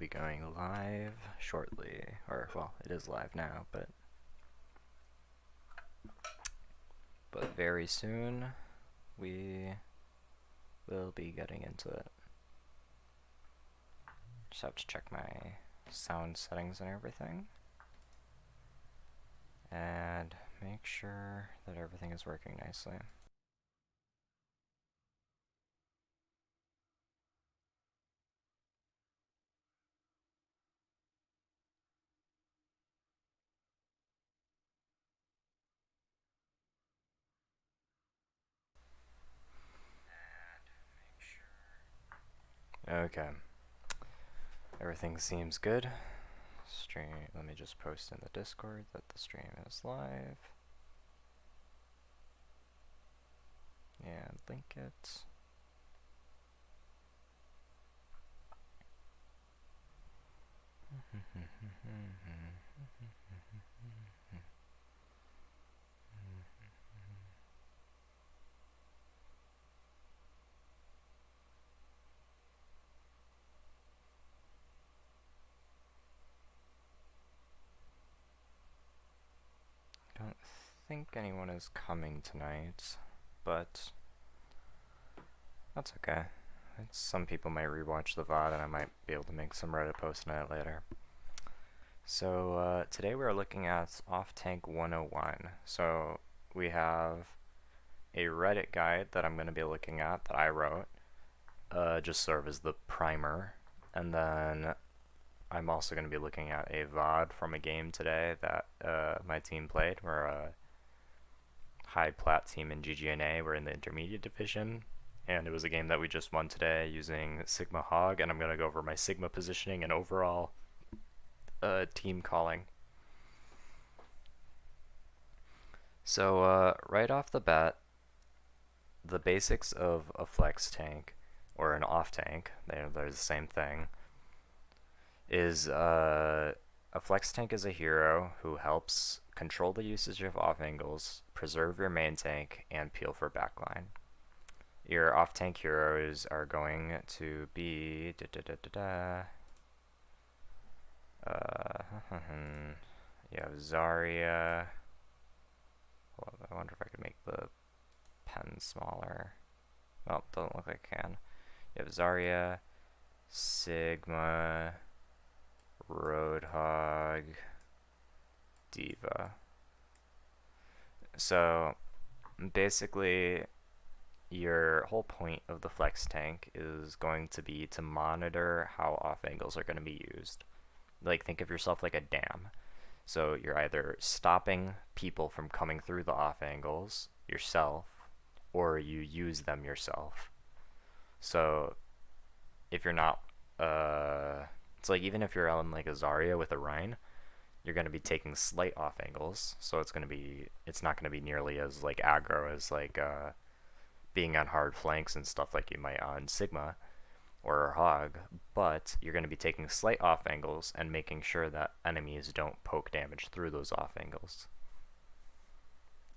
be going live shortly, or well, it is live now, but very soon we will be getting into it. Just have to check my sound settings and everything, and make sure that everything is working nicely. Okay, everything seems good. Stream, let me just post in the Discord that the stream is live. And link it. I don't think anyone is coming tonight, but that's okay. Some people might rewatch the VOD and I might be able to make some Reddit posts on it later. So today we are looking at Off-Tank 101. So we have a Reddit guide that I'm going to be looking at that I wrote, just serve as the primer, and then I'm also going to be looking at a VOD from a game today that my team played. We're a high plat team in GGNA. We're in the intermediate division, and it was a game that we just won today using Sigma Hog, and I'm going to go over my Sigma positioning and overall team calling. So right off the bat, the basics of a flex tank or an off tank, they're the same thing, is a flex tank is a hero who helps control the usage of off angles, preserve your main tank, and peel for backline. Your off tank heroes are going to be you have Zarya. Hold on, I wonder if I could make the pen smaller. Well, doesn't look like I can. You have Zarya, Sigma, Roadhog, D.Va. So basically, your whole point of the flex tank is going to be to monitor how off angles are going to be used. Like, think of yourself like a dam. So you're either stopping people from coming through the off angles yourself, or you use them yourself. So if you're not, it's like even if you're on like a Zarya with a Rein, you're going to be taking slight off angles. So it's not going to be nearly as like aggro as like being on hard flanks and stuff like you might on Sigma or Hog, but you're going to be taking slight off angles and making sure that enemies don't poke damage through those off angles.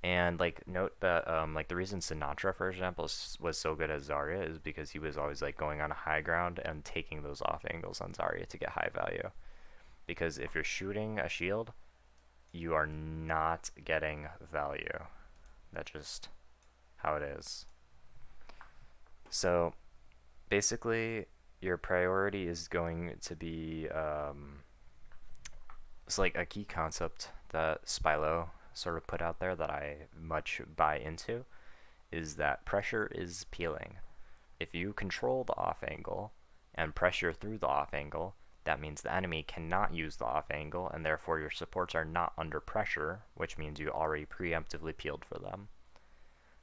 And like note that like the reason Sinatra, for example, was so good at Zarya is because he was always like going on a high ground and taking those off angles on Zarya to get high value. Because if you're shooting a shield, you are not getting value. That's just how it is. So basically, your priority is going to be it's like a key concept that Spilo sort of put out there that I much buy into, is that pressure is peeling. If you control the off angle and pressure through the off angle, that means the enemy cannot use the off angle, and therefore your supports are not under pressure, which means you already preemptively peeled for them.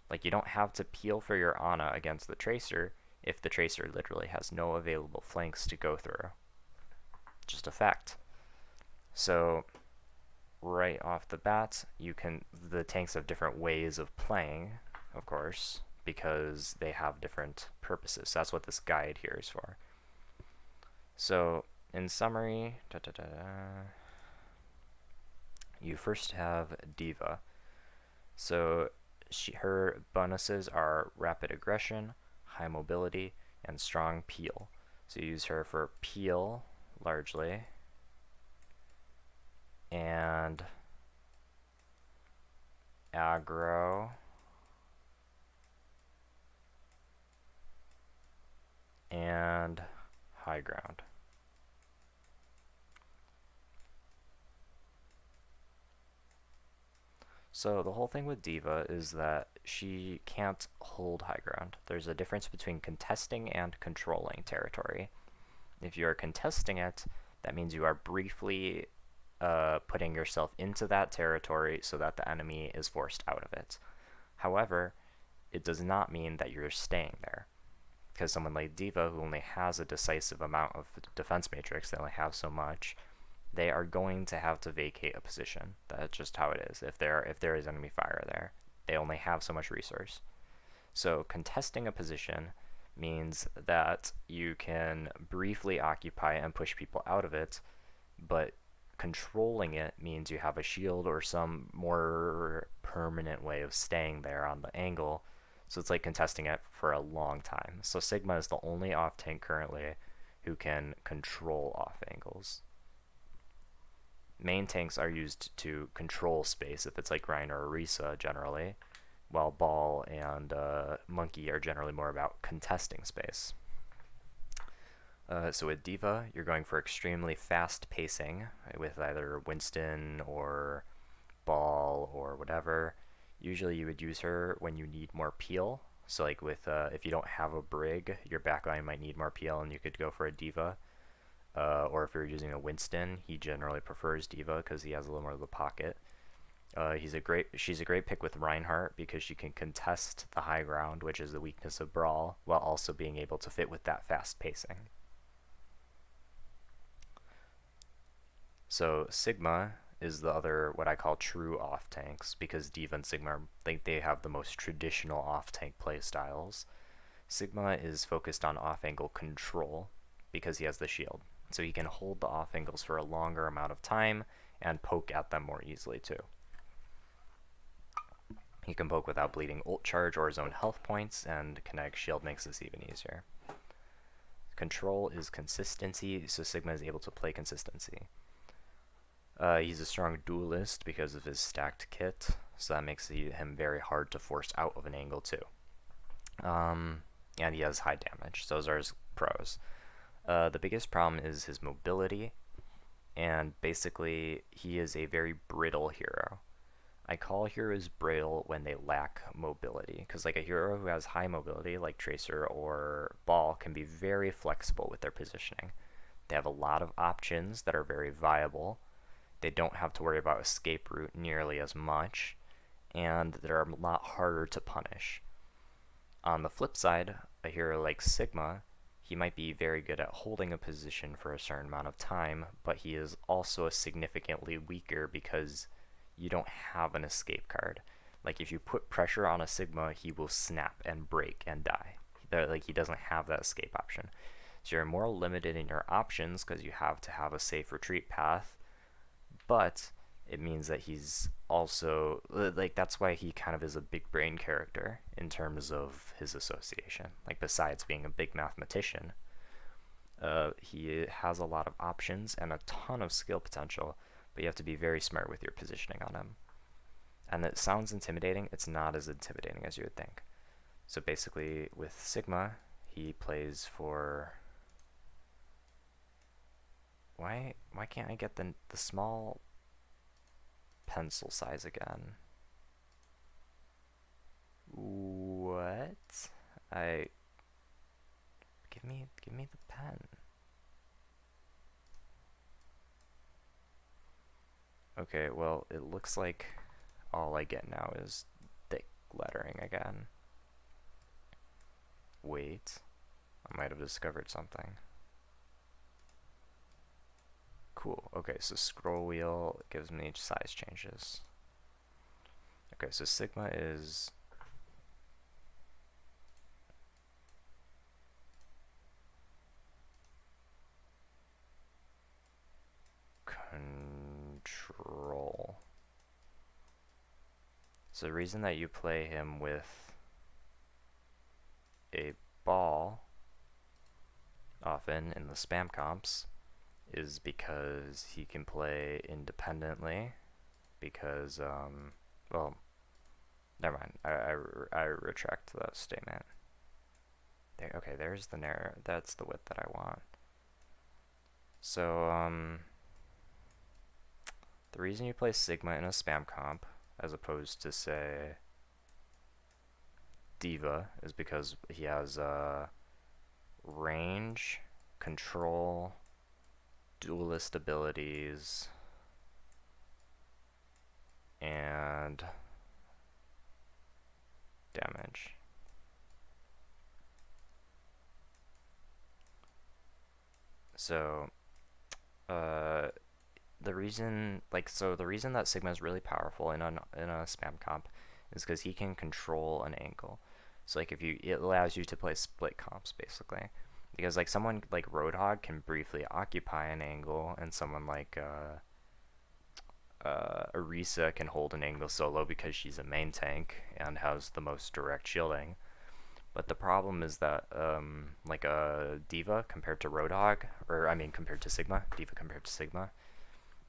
Like, you don't have to peel for your Ana against the Tracer if the Tracer literally has no available flanks to go through. Just a fact. So right off the bat, the tanks have different ways of playing, of course, because they have different purposes. That's what this guide here is for. So in summary, you first have D.Va. So her bonuses are rapid aggression, high mobility, and strong peel. So you use her for peel largely, and aggro, and high ground. So the whole thing with D.Va is that she can't hold high ground. There's a difference between contesting and controlling territory. If you are contesting it, that means you are briefly putting yourself into that territory so that the enemy is forced out of it. However, it does not mean that you're staying there. Because someone like D.Va, who only has a decisive amount of defense matrix, they only have so much, they are going to have to vacate a position. That's just how it is. If there is enemy fire there, they only have so much resource. So contesting a position means that you can briefly occupy and push people out of it, but controlling it means you have a shield or some more permanent way of staying there on the angle. So it's like contesting it for a long time. So Sigma is the only off tank currently who can control off angles. Main tanks are used to control space if it's like Rein or Orisa generally, while Ball and Monkey are generally more about contesting space. So with D.Va, you're going for extremely fast pacing with either Winston or Ball or whatever. Usually you would use her when you need more peel. So like with if you don't have a Brig, your backline might need more peel and you could go for a D.Va. Or if you're using a Winston, he generally prefers D.Va because he has a little more of the pocket. She's a great pick with Reinhardt because she can contest the high ground, which is the weakness of Brawl, while also being able to fit with that fast pacing. So Sigma is the other what I call true off tanks because D.Va and Sigma think they have the most traditional off tank playstyles. Sigma is focused on off angle control because he has the shield, so he can hold the off angles for a longer amount of time and poke at them more easily too. He can poke without bleeding ult charge or his own health points, and kinetic shield makes this even easier. Control is consistency, so Sigma is able to play consistency. He's a strong duelist because of his stacked kit, so that makes him very hard to force out of an angle too. And he has high damage, so those are his pros. The biggest problem is his mobility, and basically he is a very brittle hero. I call heroes brittle when they lack mobility, because like a hero who has high mobility, like Tracer or Ball, can be very flexible with their positioning. They have a lot of options that are very viable. They don't have to worry about escape route nearly as much, and they're a lot harder to punish. On the flip side, a hero like Sigma, he might be very good at holding a position for a certain amount of time, but he is also significantly weaker because you don't have an escape card. Like if you put pressure on a Sigma, he will snap and break and die. Like he doesn't have that escape option. So you're more limited in your options because you have to have a safe retreat path, but it means that he's also like that's why he kind of is a big brain character in terms of his association. Like besides being a big mathematician, he has a lot of options and a ton of skill potential, but you have to be very smart with your positioning on him. And it sounds intimidating, it's not as intimidating as you would think. So basically with Sigma, he plays for why can't I get the small pencil size again? What? I give me the pen. Okay, well, it looks like all I get now is thick lettering again. Wait, I might have discovered something. Cool. Okay, so scroll wheel gives me size changes. Okay, so Sigma is control. So the reason that you play him with a Ball often in the spam comps is because he can play independently. Because, well, never mind. I retract that statement. There, okay, there's the narrow. That's the width that I want. So, the reason you play Sigma in a spam comp, as opposed to, say, Diva, is because he has, range, control, duelist abilities, and damage. So, the reason that Sigma is really powerful in a spam comp is because he can control an angle. So like it allows you to play split comps basically, because like someone like Roadhog can briefly occupy an angle, and someone like Orisa can hold an angle solo because she's a main tank and has the most direct shielding. But the problem is that like a Diva compared to Roadhog, or I mean compared to Sigma, Diva compared to Sigma,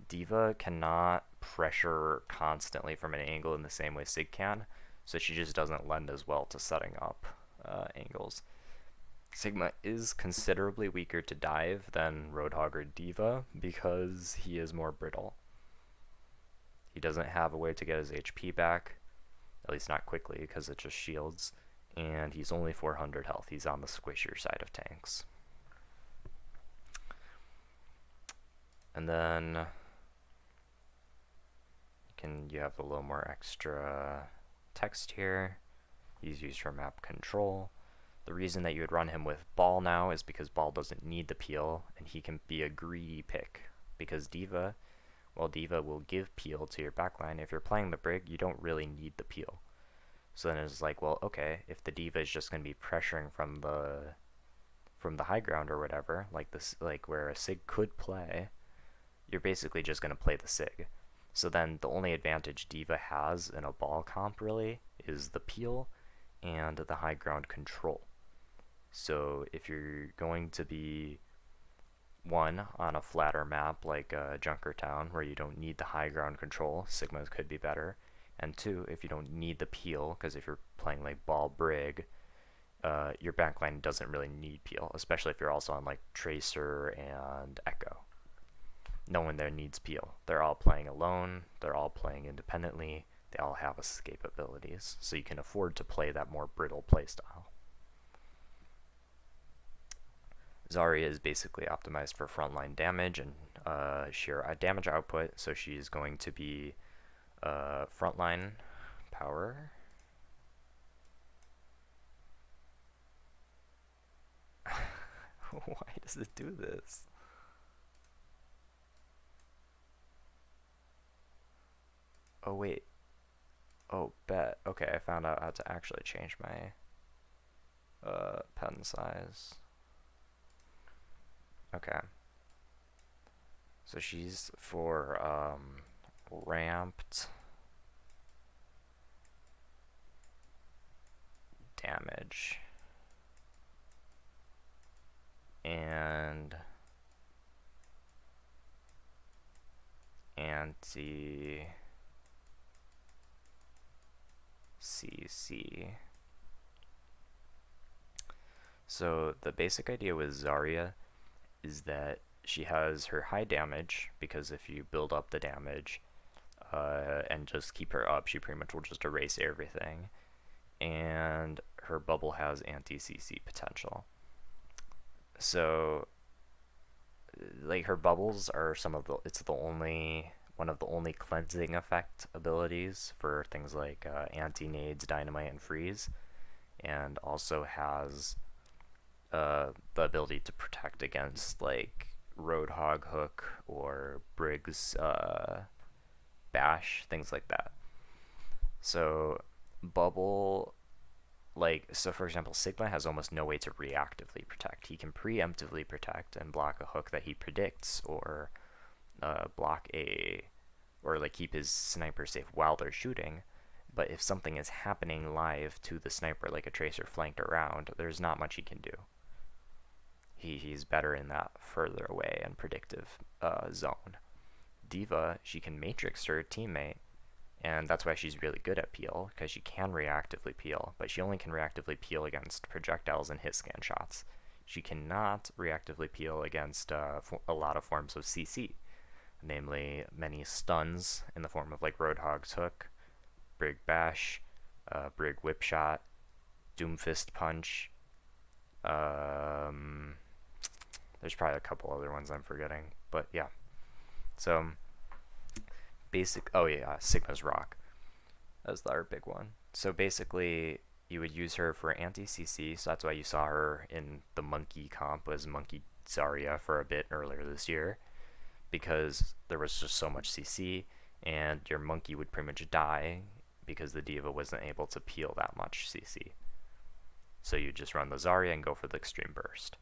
Diva cannot pressure constantly from an angle in the same way Sig can, so she just doesn't lend as well to setting up angles. Sigma is considerably weaker to dive than Roadhog or Diva because he is more brittle. He doesn't have a way to get his HP back, at least not quickly because it just shields, and he's only 400 health. He's on the squishier side of tanks. And then you have a little more extra text here. He's used for map control. The reason that you would run him with Ball now is because Ball doesn't need the peel, and he can be a greedy pick. Because Diva, well, Diva will give peel to your backline. If you're playing the Brig, you don't really need the peel. So then it's like, well, okay, if the Diva is just going to be pressuring from the high ground or whatever, like this, like where a Sig could play, you're basically just going to play the Sig. So then the only advantage Diva has in a Ball comp really is the peel and the high ground control. So if you're going to be one on a flatter map like Junkertown where you don't need the high ground control, Sigmas could be better. And two, if you don't need the peel, because if you're playing like Ball Brig, your backline doesn't really need peel, especially if you're also on like Tracer and Echo. No one there needs peel. They're all playing alone, they're all playing independently, they all have escape abilities, so you can afford to play that more brittle playstyle. Zarya is basically optimized for frontline damage and sheer damage output, so she's going to be frontline power. Why does it do this? Oh wait. Oh, bet. Okay, I found out how to actually change my pen size. Okay. So she's for ramped damage and anti CC. So the basic idea with Zarya is that she has her high damage, because if you build up the damage and just keep her up, she pretty much will just erase everything. And her bubble has anti-CC potential. So like her bubbles are one of the only cleansing effect abilities for things like anti-nades, dynamite, and freeze, and also has the ability to protect against like Roadhog hook or Briggs bash, things like that. So bubble, like, so for example, Sigma has almost no way to reactively protect. He can preemptively protect and block a hook that he predicts, or or like keep his sniper safe while they're shooting. But if something is happening live to the sniper, like a tracer flanked around, there's not much he can do. He's better in that further away and predictive zone. D.Va, she can matrix her teammate, and that's why she's really good at peel, because she can reactively peel, but she only can reactively peel against projectiles and hit scan shots. She cannot reactively peel against a lot of forms of CC, namely many stuns in the form of like Roadhog's hook, Brig Bash, Brig Whip Shot, Doomfist Punch. There's probably a couple other ones I'm forgetting, but yeah. So Sigma's Rock. That's our big one. So basically, you would use her for anti-CC, so that's why you saw her in the Monkey comp as Monkey Zarya for a bit earlier this year, because there was just so much CC, and your Monkey would pretty much die because the D.Va wasn't able to peel that much CC. So you just run the Zarya and go for the Extreme Burst.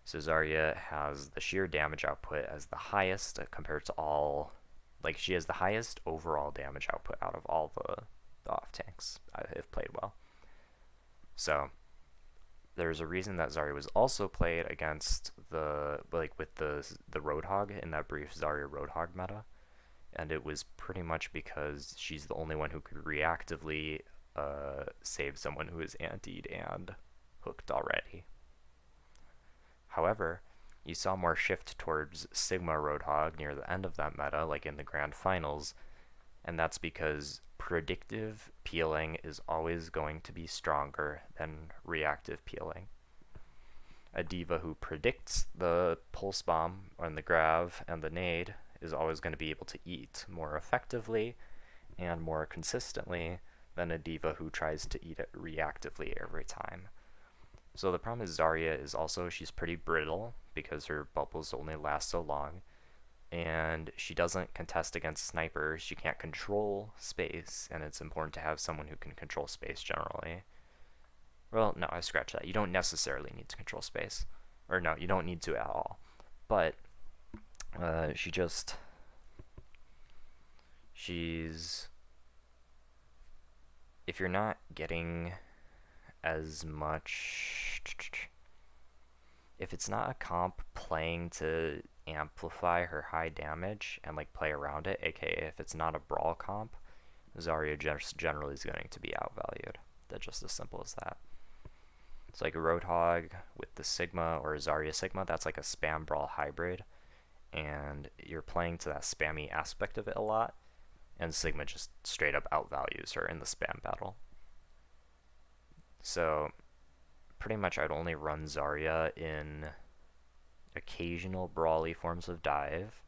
So Zarya has the sheer damage output as the highest compared to all, like she has the highest overall damage output out of all the off tanks if played well. So there's a reason that Zarya was also played against with the Roadhog in that brief Zarya Roadhog meta, and it was pretty much because she's the only one who could reactively save someone who is antied and hooked already. However, you saw more shift towards Sigma Roadhog near the end of that meta, like in the Grand Finals, and that's because predictive peeling is always going to be stronger than reactive peeling. A D.Va who predicts the pulse bomb and the grav and the nade is always going to be able to eat more effectively and more consistently than a D.Va who tries to eat it reactively every time. So the problem is Zarya is also, she's pretty brittle because her bubbles only last so long, and she doesn't contest against snipers. She can't control space, and it's important to have someone who can control space generally. Well, no, I scratch that. You don't necessarily need to control space. Or no, you don't need to at all. But she's, if you're not getting as much, if it's not a comp playing to amplify her high damage and like play around it, aka if it's not a brawl comp, Zarya just generally is going to be outvalued. That's just as simple as that. It's like a Roadhog with the Sigma or Zarya Sigma, that's like a spam brawl hybrid, and you're playing to that spammy aspect of it a lot, and Sigma just straight up outvalues her in the spam battle. So pretty much I'd only run Zarya in occasional brawly forms of dive,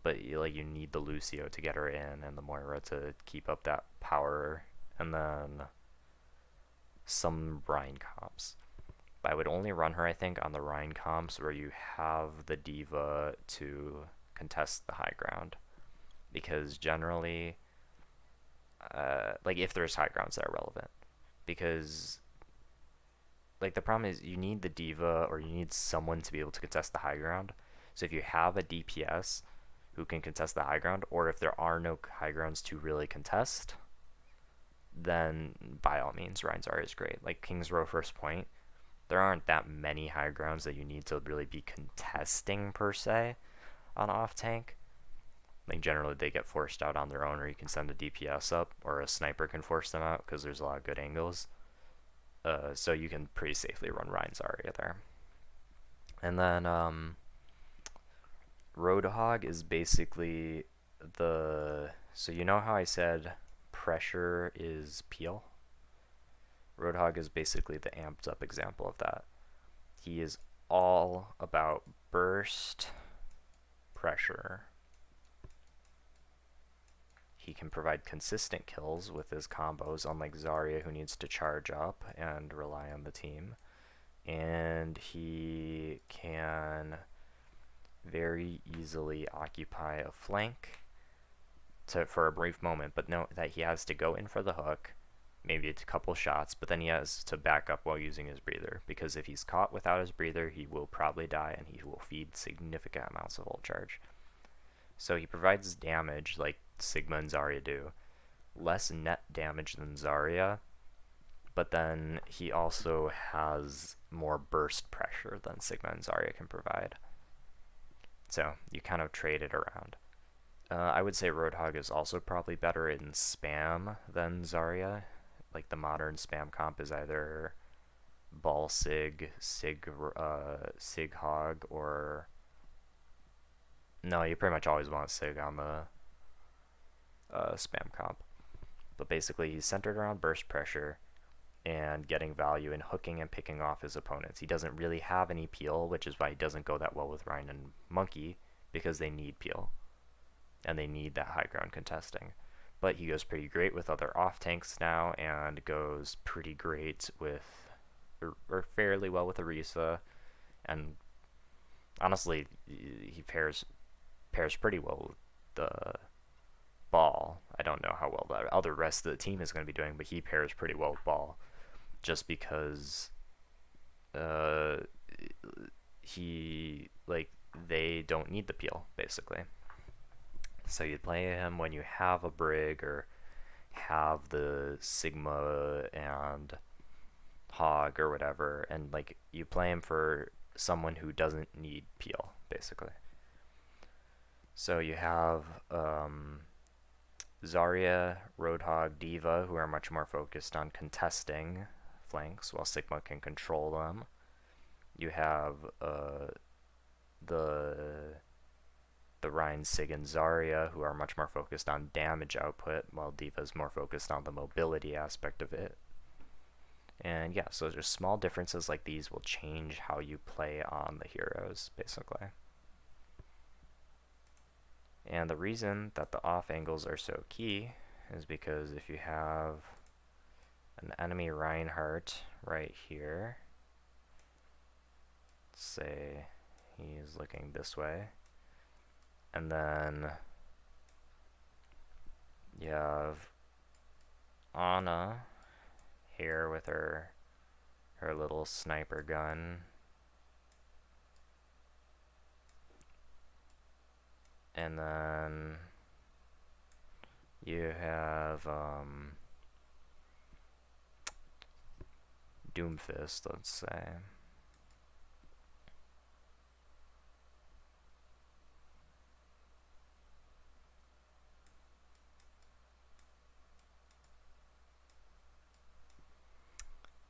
but you need the Lucio to get her in and the Moira to keep up that power, and then some Rhine comps. But I would only run her, I think, on the Rhine comps where you have the D.Va to contest the high ground, because generally, if there's high grounds that are relevant, because the problem is you need the D.Va or you need someone to be able to contest the high ground. So if you have a DPS who can contest the high ground, or if there are no high grounds to really contest, then by all means, Rhine Zarya is great. Like King's Row First Point, there aren't that many high grounds that you need to really be contesting per se on off tank. Like generally they get forced out on their own, or you can send a DPS up, or a sniper can force them out because there's a lot of good angles. So you can pretty safely run Rhine Zarya there. And then Roadhog is basically so you know how I said pressure is peel? Roadhog is basically the amped up example of that. He is all about burst, pressure. He can provide consistent kills with his combos, unlike Zarya, who needs to charge up and rely on the team. And he can very easily occupy a flank for a brief moment, but note that he has to go in for the hook, maybe it's a couple shots, but then he has to back up while using his breather, because if he's caught without his breather, he will probably die, and he will feed significant amounts of ult charge. So he provides damage like Sigma and Zarya do. Less net damage than Zarya, but then he also has more burst pressure than Sigma and Zarya can provide. So you kind of trade it around. I would say Roadhog is also probably better in spam than Zarya. Like the modern spam comp is either Ball Sig, Sig Hog, or no, you pretty much always want Sig on the spam comp. But basically, he's centered around burst pressure and getting value in hooking and picking off his opponents. He doesn't really have any peel, which is why he doesn't go that well with Ryan and Monkey, because they need peel and they need that high ground contesting. But he goes pretty great with other off tanks now, and goes pretty great with, or fairly well with Orisa, and honestly, he pairs pretty well with the Ball. I don't know how well the other rest of the team is going to be doing, but he pairs pretty well with Ball, just because uh, he like they don't need the peel basically. So you play him when you have a Brig or have the Sigma and Hog or whatever, and like you play him for someone who doesn't need peel basically. So you have Zarya, Roadhog, D.Va, who are much more focused on contesting flanks, while Sigma can control them. You have the Rein, Sig, and Zarya, who are much more focused on damage output, while D.Va is more focused on the mobility aspect of it. And yeah, so just small differences like these will change how you play on the heroes, basically. And the reason that the off angles are so key is because if you have an enemy Reinhardt right here, say he's looking this way, and then you have Ana here with her little sniper gun, and then you have Doomfist, let's say.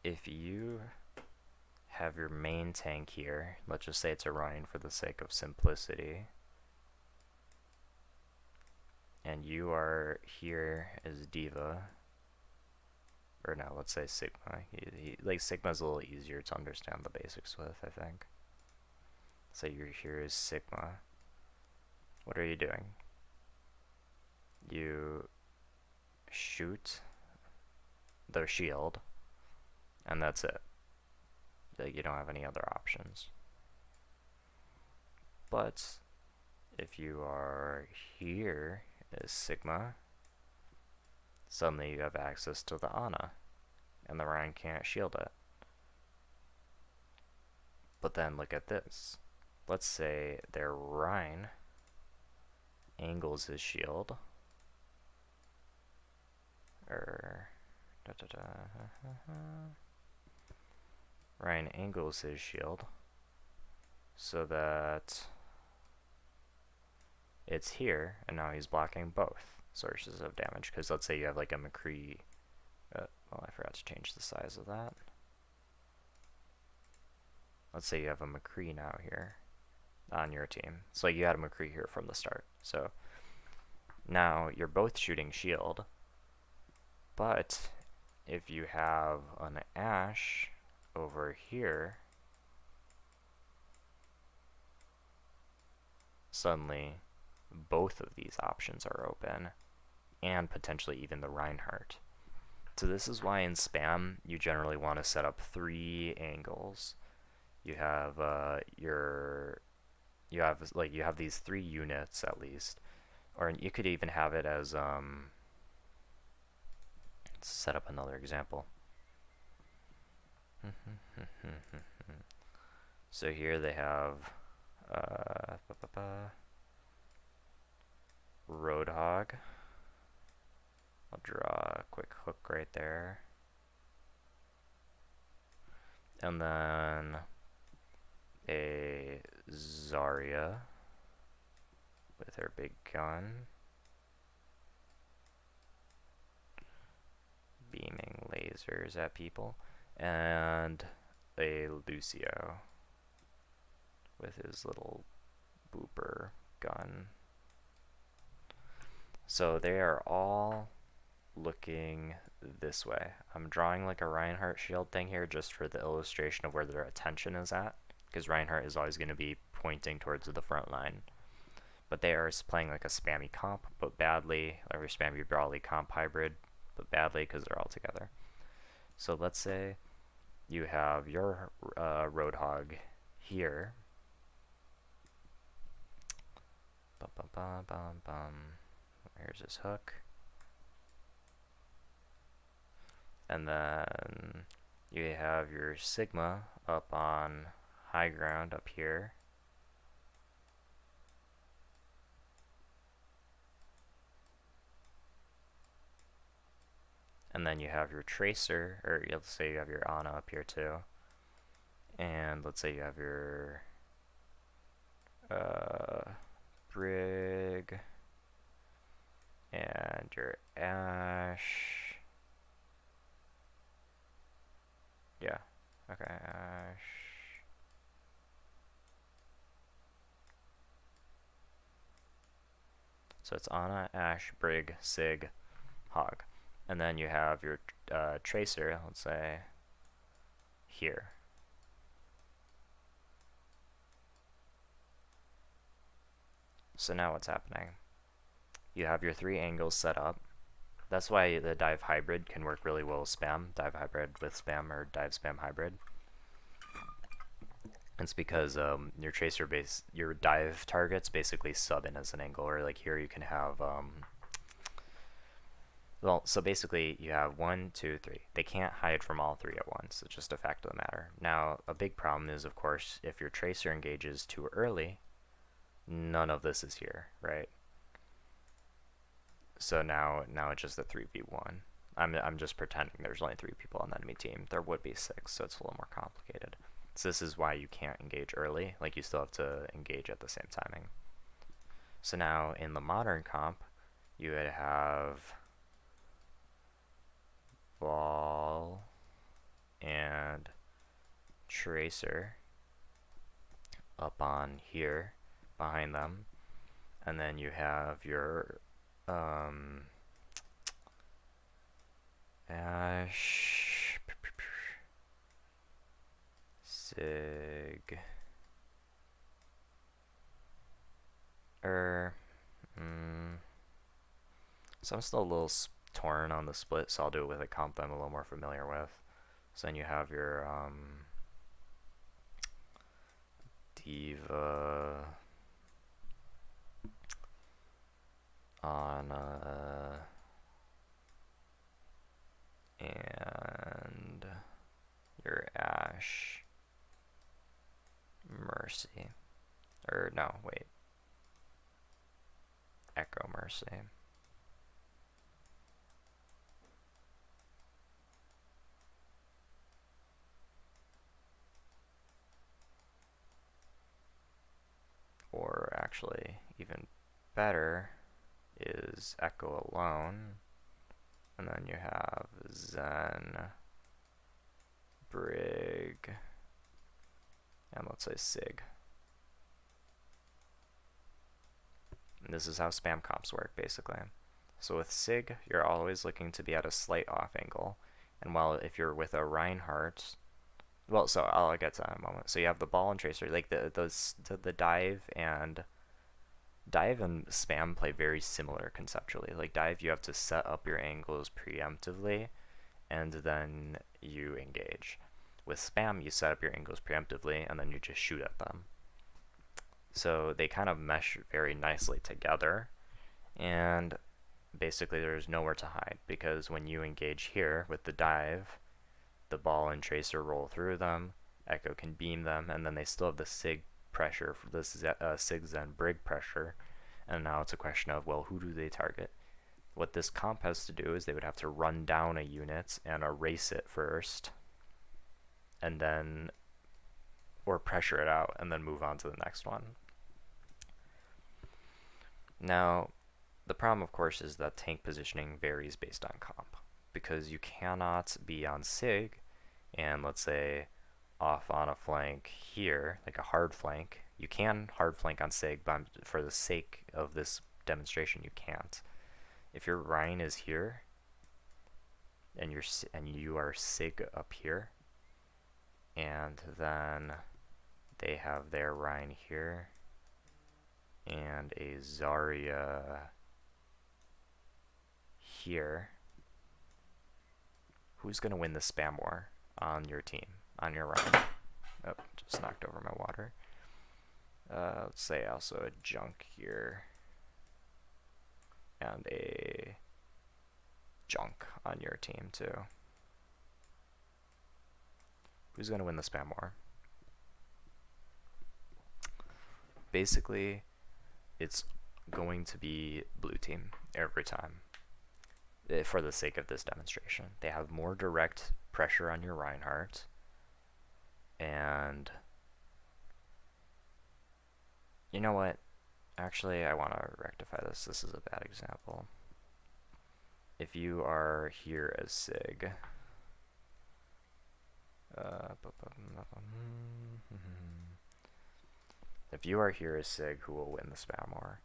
If you have your main tank here, let's just say it's Orion for the sake of simplicity, and you are here as D.Va, or no, let's say Sigma. Like Sigma's a little easier to understand the basics with, I think. Say you're here as Sigma. What are you doing? You shoot their shield, and that's it. Like, you don't have any other options. But if you are here as Sigma, suddenly you have access to the Ana, and the Ryan can't shield it. But then look at this. Let's say their Ryan angles his shield, Ryan angles his shield so that it's here, and now he's blocking both sources of damage. Because let's say you have like a McCree. Well, I forgot to change the size of that. Let's say you have a McCree now here on your team. So you had a McCree here from the start. So now you're both shooting shield, but if you have an Ashe over here, suddenly both of these options are open, and potentially even the Reinhardt. So this is why in spam you generally want to set up 3 angles. You have you have these 3 units at least, or you could even have it as let's set up another example. So here they have Roadhog. I'll draw a quick hook right there. And then a Zarya with her big gun, beaming lasers at people, and a Lucio with his little booper gun. So they are all looking this way. I'm drawing like a Reinhardt shield thing here just for the illustration of where their attention is at, because Reinhardt is always going to be pointing towards the front line. But they are playing like a spammy comp, but badly, or a spammy brawly comp hybrid, but badly because they're all together. So let's say you have your Roadhog here. Bum, bum, bum, bum, bum. Here's his hook. And then you have your Sigma up on high ground up here. And then you have your Tracer, or let's say you have your Ana up here too. And let's say you have your Brig and your Ashe. Yeah, okay, Ashe. So it's Ana, Ashe, Brig, Sig, Hog. And then you have your Tracer, let's say, here. So now what's happening? You have your 3 angles set up. That's why the dive hybrid can work really well with spam, dive hybrid with spam, or dive spam hybrid. It's because your tracer base, your dive targets basically sub in as an angle, or like here you can have, well, so basically you have 1, 2, 3. They can't hide from all 3 at once. It's just a fact of the matter. Now, a big problem is, of course, if your tracer engages too early, none of this is here, right? So now it's just a 3v1. I'm just pretending there's only 3 people on the enemy team. There would be 6, so it's a little more complicated. So this is why you can't engage early. Like, you still have to engage at the same timing. So now in the modern comp, you would have Ball and Tracer up on here behind them, and then you have your Ashe, Sig, so I'm still a little torn on the split, so I'll do it with a comp that I'm a little more familiar with. So then you have your Diva, Ana, and your Ashe, Mercy, or no, wait, Echo Mercy. Or actually, even better is Echo alone, and then you have Zen, Brig, and let's say Sig. And this is how spam comps work, basically. So with Sig, you're always looking to be at a slight off angle, and while if you're with a Reinhardt, well, so I'll get to that in a moment. So you have the ball and tracer, like the dive and spam play very similar conceptually. Like dive, you have to set up your angles preemptively, and then you engage. With spam, you set up your angles preemptively, and then you just shoot at them. So they kind of mesh very nicely together, and basically there's nowhere to hide, because when you engage here with the dive, the ball and tracer roll through them, Echo can beam them, and then they still have the Sig pressure, for this Sig Zen Brig pressure, and now it's a question of, well, who do they target? What this comp has to do is they would have to run down a unit and erase it first, and then, or pressure it out and then move on to the next one. Now, the problem, of course, is that tank positioning varies based on comp, because you cannot be on Sig and, let's say, off on a flank here, like a hard flank. You can hard flank on Sig, but for the sake of this demonstration, you can't. If your Rhine is here, and you are Sig up here, and then they have their Rhine here, and a Zarya here, who's going to win the spam war on your team, on your Rhine? Oh, just knocked over my water. Let's say also a junk here, and a junk on your team too. Who's going to win the spam war? Basically, it's going to be blue team every time, for the sake of this demonstration. They have more direct pressure on your Reinhardt, and you know what? Actually, I want to rectify this. This is a bad example. If you are here as Sig, if you are here as Sig, who will win the spam war?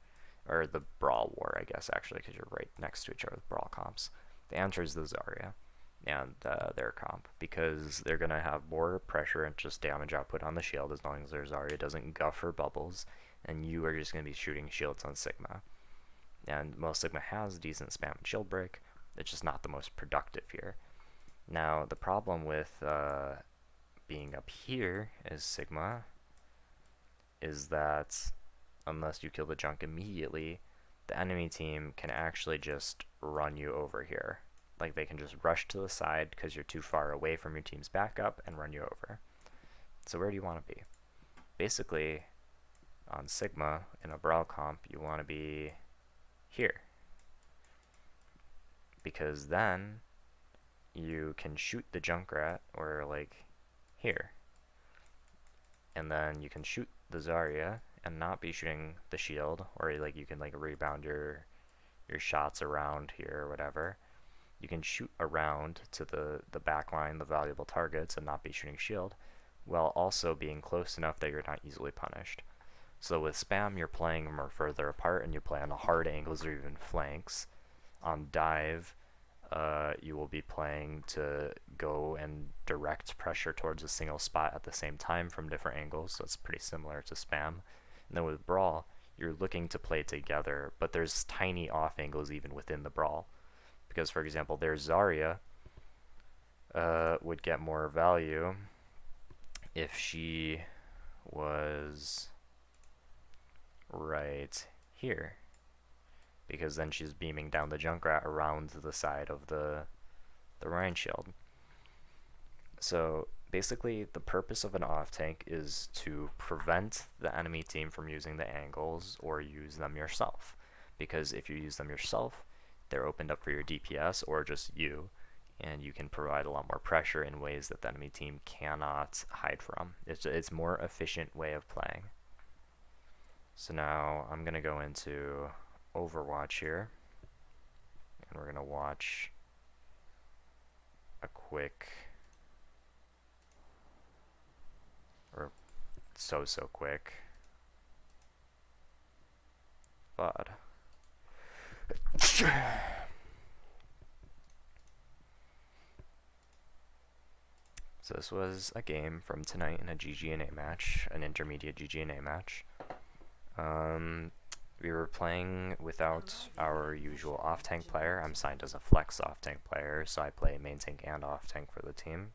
Or the brawl war, I guess, actually, because you're right next to each other with brawl comps. The answer is the Zarya and their comp, because they're going to have more pressure and just damage output on the shield as long as their Zarya doesn't guff her bubbles, and you are just going to be shooting shields on Sigma. And most Sigma has decent spam and shield break, it's just not the most productive here. Now, the problem with being up here as Sigma is that unless you kill the junk immediately, the enemy team can actually just run you over here. Like, they can just rush to the side because you're too far away from your team's backup and run you over. So where do you want to be? Basically, on Sigma, in a brawl comp, you want to be here. Because then you can shoot the Junkrat, or like here. And then you can shoot the Zarya and not be shooting the shield, or like you can like rebound your shots around here or whatever. You can shoot around to the back line, the valuable targets, and not be shooting shield, while also being close enough that you're not easily punished. So with spam, you're playing more further apart, and you play on the hard angles or even flanks. On dive, you will be playing to go and direct pressure towards a single spot at the same time from different angles, so it's pretty similar to spam. And then with brawl, you're looking to play together, but there's tiny off angles even within the brawl. Because, for example, their Zarya would get more value if she was right here, because then she's beaming down the Junkrat around the side of the Rhine shield. So basically, the purpose of an off tank is to prevent the enemy team from using the angles or use them yourself. Because if you use them yourself, they're opened up for your DPS or just you, and you can provide a lot more pressure in ways that the enemy team cannot hide from. It's a more efficient way of playing. So now I'm going to go into Overwatch here, and we're going to watch a quick, or so quick, VOD. So this was a game from tonight in a GGNA match, an intermediate GGNA match. We were playing without our usual off-tank player. I'm signed as a flex off-tank player, so I play main tank and off-tank for the team.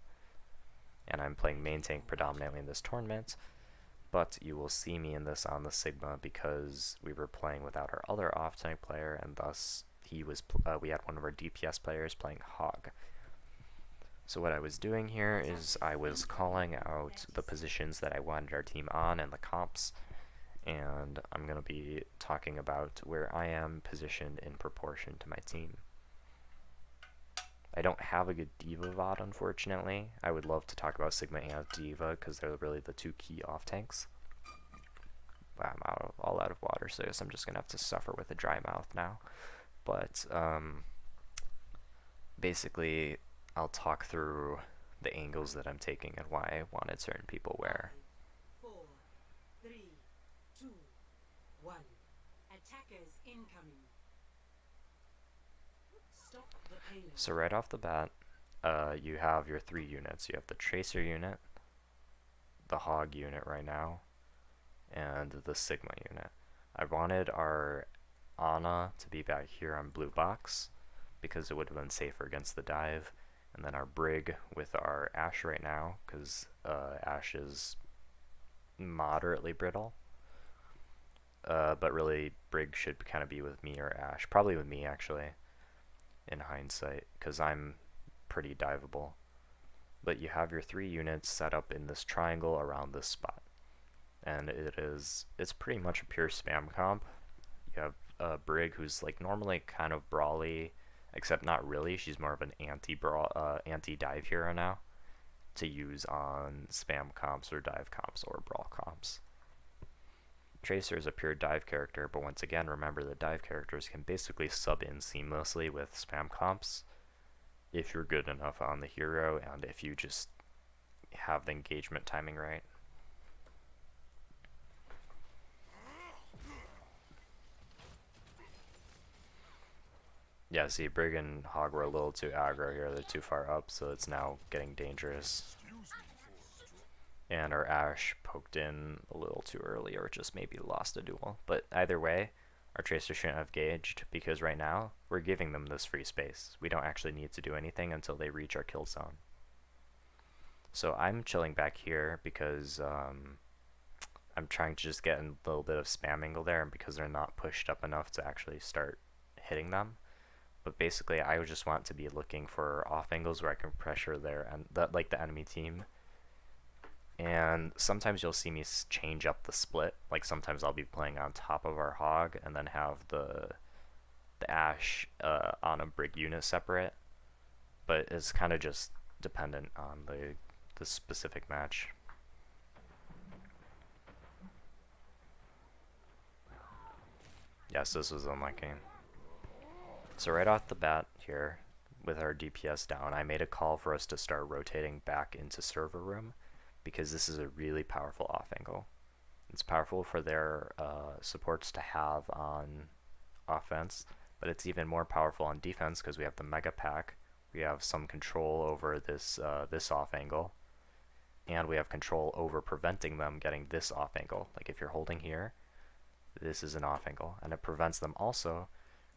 And I'm playing main tank predominantly in this tournament, but you will see me in this on the Sigma because we were playing without our other off-tank player, and thus we had one of our DPS players playing Hog. So what I was doing here is I was calling out the positions that I wanted our team on and the comps, and I'm going to be talking about where I am positioned in proportion to my team. I don't have a good Diva VOD, unfortunately. I would love to talk about Sigma and Diva because they're really the two key off tanks. Wow, I'm all out of water, so I guess I'm just gonna have to suffer with a dry mouth now. But basically, I'll talk through the angles that I'm taking and why I wanted certain people where. 4, 3, 2, 1. Attackers incoming. Stop the payload. So right off the bat, you have your 3 units. You have the Tracer unit, the Hog unit right now, and the Sigma unit. I wanted our Ana to be back here on blue box because it would have been safer against the dive, and then our Brig with our Ashe right now because Ashe is moderately brittle. But really, Brig should kind of be with me or Ashe. Probably with me, actually, in hindsight, because I'm pretty diveable. But you have your 3 units set up in this triangle around this spot. And it's pretty much a pure spam comp. You have Brig, who's like normally kind of brawly, except not really. She's more of an anti-dive hero now to use on spam comps or dive comps or brawl comps. Tracer is a pure dive character, but once again, remember that dive characters can basically sub in seamlessly with spam comps if you're good enough on the hero and if you just have the engagement timing right. Yeah, see, Brig and Hog were a little too aggro here. They're too far up, so it's now getting dangerous. And our Ashe poked in a little too early, or just maybe lost a duel. But either way, our Tracer shouldn't have gauged, because right now, we're giving them this free space. We don't actually need to do anything until they reach our kill zone. So I'm chilling back here because I'm trying to just get a little bit of spam angle there, and because they're not pushed up enough to actually start hitting them. But basically, I would just want to be looking for off angles where I can pressure like the enemy team. And sometimes you'll see me change up the split. Like sometimes I'll be playing on top of our Hog and then have the Ashe on a Brig unit separate. But it's kind of just dependent on the specific match. Yes, this was unlucky. So right off the bat here, with our DPS down, I made a call for us to start rotating back into server room because this is a really powerful off angle. It's powerful for their supports to have on offense, but it's even more powerful on defense because we have the mega pack. We have some control over this off angle, and we have control over preventing them getting this off angle. Like if you're holding here, this is an off angle, and it prevents them also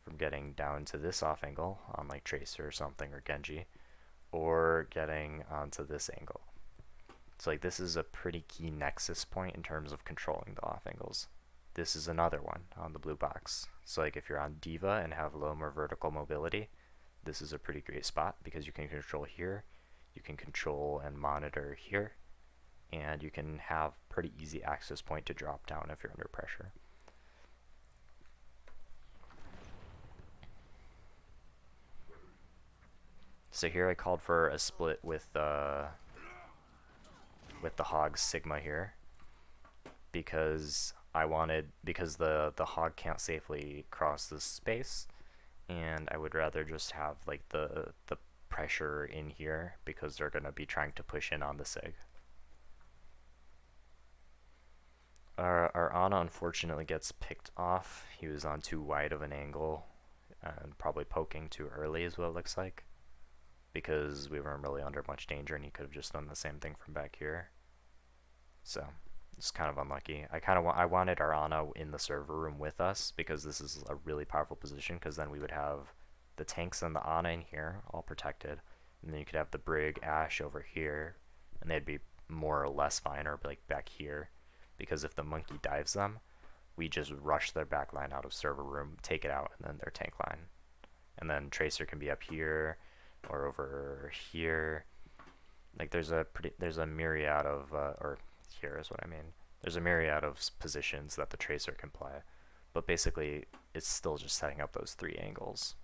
from getting down to this off angle on like Tracer or something or Genji, or getting onto this angle. So like this is a pretty key nexus point in terms of controlling the off angles. This is another one on the blue box. So like if you're on Diva and have low more vertical mobility, this is a pretty great spot because you can control here, you can control and monitor here, and you can have pretty easy access point to drop down if you're under pressure. So here I called for a split with the Hog Sigma here because the Hog can't safely cross this space, and I would rather just have like the pressure in here because they're gonna be trying to push in on the Sig. Our Ana unfortunately gets picked off. He was on too wide of an angle and probably poking too early is what it looks like, because we weren't really under much danger and he could have just done the same thing from back here. So it's kind of unlucky. I wanted our Ana in the server room with us because this is a really powerful position, because then we would have the tanks and the Ana in here all protected, and then you could have the Brig Ashe over here and they'd be more or less fine, or like back here, because if the monkey dives them, we just rush their back line out of server room, take it out, and then their tank line. And then Tracer can be up here or over here. Like there's a myriad of or here is what I mean. There's a myriad of positions that the Tracer can play, but basically it's still just setting up those 3 angles.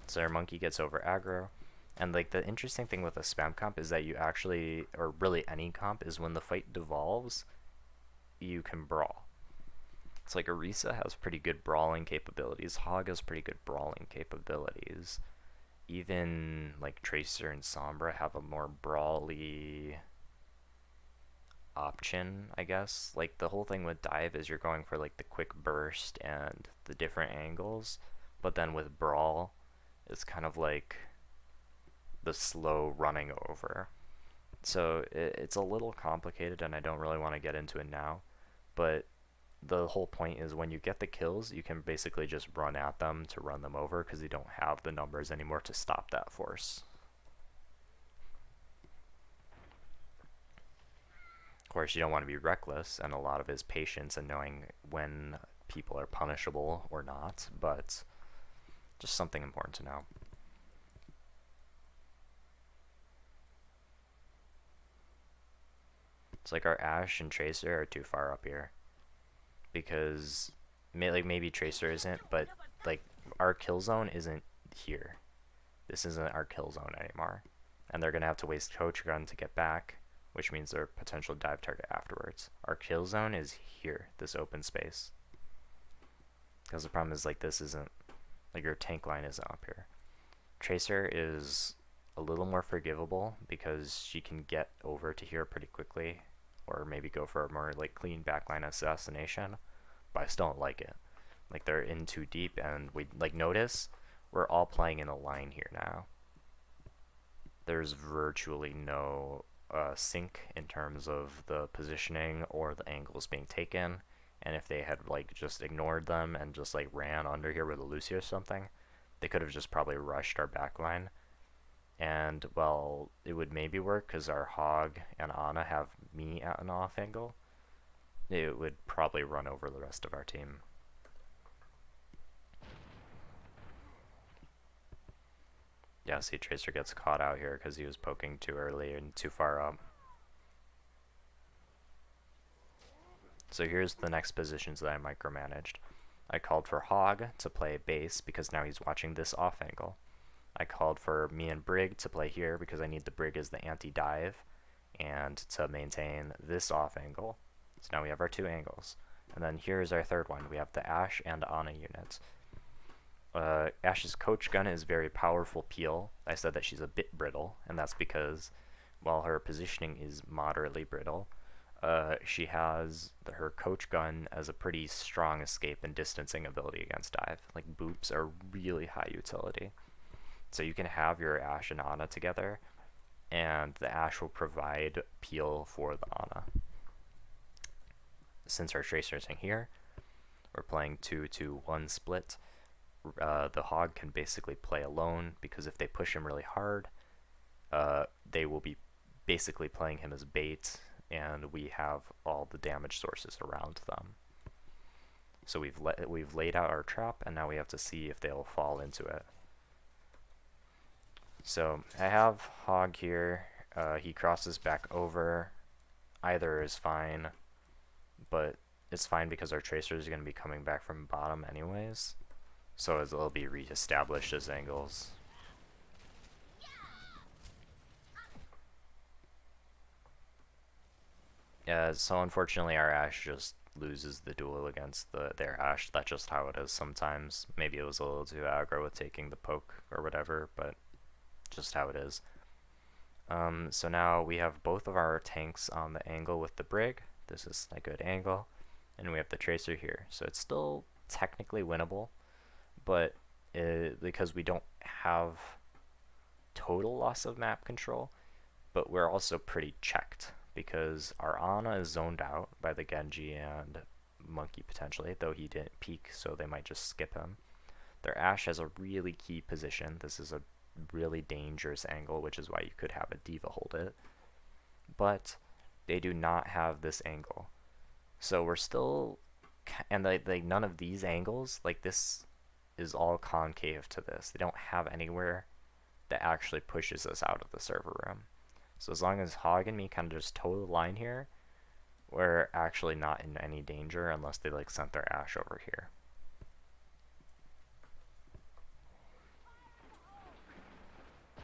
So our monkey gets over aggro. And like the interesting thing with a spam comp is that you actually, or really any comp, is when the fight devolves, you can brawl. It's like Orisa has pretty good brawling capabilities. Hog has pretty good brawling capabilities. Even like Tracer and Sombra have a more brawly option, I guess. Like the whole thing with dive is you're going for like the quick burst and the different angles, but then with brawl, it's kind of like the slow running over. So it's a little complicated, and I don't really want to get into it now. But the whole point is when you get the kills, you can basically just run at them to run them over because you don't have the numbers anymore to stop that force. Of course, you don't want to be reckless, and a lot of it is patience and knowing when people are punishable or not, but just something important to know. It's like our Ashe and Tracer are too far up here because like maybe Tracer isn't, but like our kill zone isn't here. This isn't our kill zone anymore, and they're gonna have to waste Coach Gun to get back, which means they're a potential dive target afterwards. Our kill zone is here, this open space. Because the problem is like this isn't, like your tank line isn't up here. Tracer is a little more forgivable because she can get over to here pretty quickly, or maybe go for a more like clean backline assassination, but I still don't like it. Like they're in too deep, and we like notice we're all playing in a line here now. There's virtually no sync in terms of the positioning or the angles being taken, and if they had like just ignored them and just like ran under here with a Lucy or something, they could have just probably rushed our backline. And well, it would maybe work because our Hog and Ana have me at an off angle. It would probably run over the rest of our team. Yeah, see, Tracer gets caught out here because he was poking too early and too far up. So here's the next positions that I micromanaged. I called for Hog to play base because now he's watching this off angle. I called for me and Brig to play here because I need the Brig as the anti-dive and to maintain this off angle. So now we have our two angles. And then here's our third one. We have the Ashe and Ana units. Ashe's Coach Gun is very powerful peel. I said that she's a bit brittle, and that's because while her positioning is moderately brittle, she has her Coach Gun as a pretty strong escape and distancing ability against dive. Like boops are really high utility. So you can have your Ashe and Ana together, and the Ashe will provide peel for the Ana. Since our Tracer's in here, we're playing 2-2-1 split. The Hog can basically play alone because if they push him really hard, they will be basically playing him as bait, and we have all the damage sources around them. So we've laid out our trap, and now we have to see if they'll fall into it. So I have Hog here. He crosses back over. Either is fine, but it's fine because our Tracer is going to be coming back from bottom anyways. So it'll be re-established as angles. Yeah, so unfortunately our Ashe just loses the duel against their Ashe. That's just how it is sometimes. Maybe it was a little too aggro with taking the poke or whatever, but just how it is. So now we have both of our tanks on the angle with the Brig. This is a good angle. And we have the Tracer here. So it's still technically winnable, but because we don't have total loss of map control, but we're also pretty checked because our Ana is zoned out by the Genji and Monkey potentially, though he didn't peek, so they might just skip him. Their Ashe has a really key position. This is a really dangerous angle, which is why you could have a D.Va hold it. But they do not have this angle. So we're still, and like none of these angles, like this is all concave to this. They don't have anywhere that actually pushes us out of the server room. So as long as Hog and me kind of just toe the line here, we're actually not in any danger unless they like sent their Ashe over here.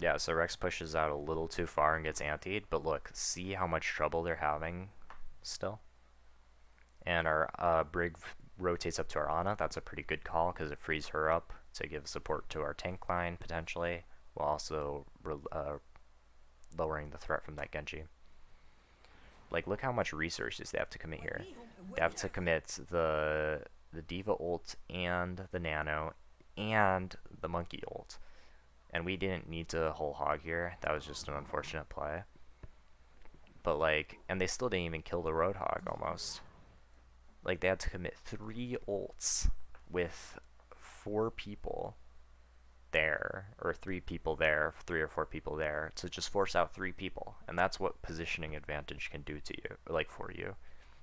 Yeah, so Rex pushes out a little too far and gets antied, but look, see how much trouble they're having still? And our Brig rotates up to our Ana. That's a pretty good call because it frees her up to give support to our tank line, potentially, while also lowering the threat from that Genji. Like, look how much resources they have to commit here. They have to commit the Diva ult and the Nano and the Monkey ult. And we didn't need to whole hog here. That was just an unfortunate play. But like, and they still didn't even kill the Roadhog almost. Like, they had to commit 3 ults with 4 people there, or 3 people there, 3 or 4 people there, to just force out 3 people. And that's what positioning advantage can do to you, like for you.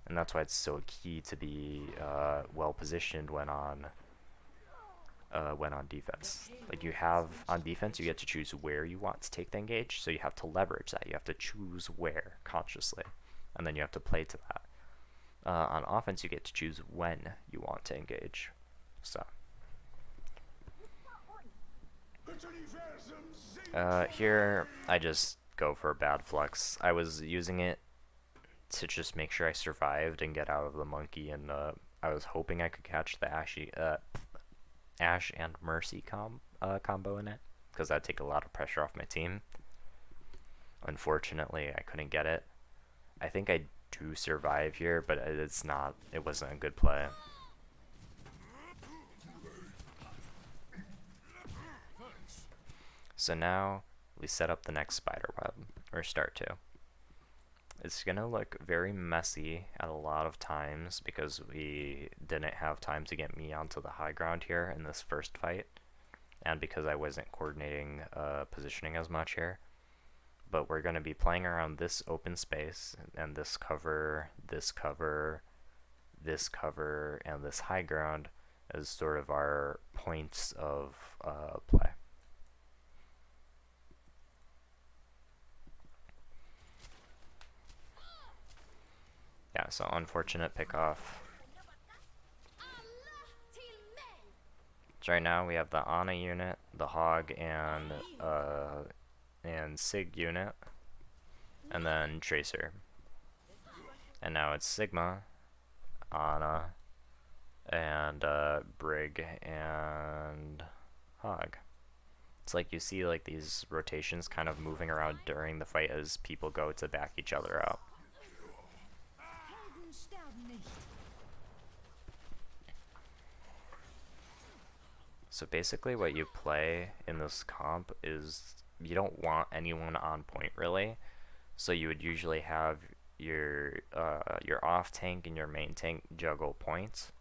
And that's why it's so key to be well positioned when on defense. Like, you have on defense, you get to choose where you want to take the engage, so you have to leverage that. You have to choose where consciously, and then you have to play to that. On offense, you get to choose when you want to engage. So here I just go for a bad flex. I was using it to just make sure I survived and get out of the monkey, and I was hoping I could catch the Ashe and Mercy combo in it, because that'd take a lot of pressure off my team. Unfortunately, I couldn't get it. I think I do survive here, but it wasn't a good play. So now we set up the next spider web, or start to. It's gonna look very messy at a lot of times because we didn't have time to get me onto the high ground here in this first fight, and because I wasn't coordinating positioning as much here. But we're gonna be playing around this open space and this cover, this cover, this cover, and this high ground as sort of our points of play. Yeah, so unfortunate pickoff. So right now we have the Ana unit, the Hog, and Sig unit, and then Tracer. And now it's Sigma, Ana, and Brig, and Hog. It's like you see like these rotations kind of moving around during the fight as people go to back each other out. So basically what you play in this comp is you don't want anyone on point really. So you would usually have your off tank and your main tank juggle points.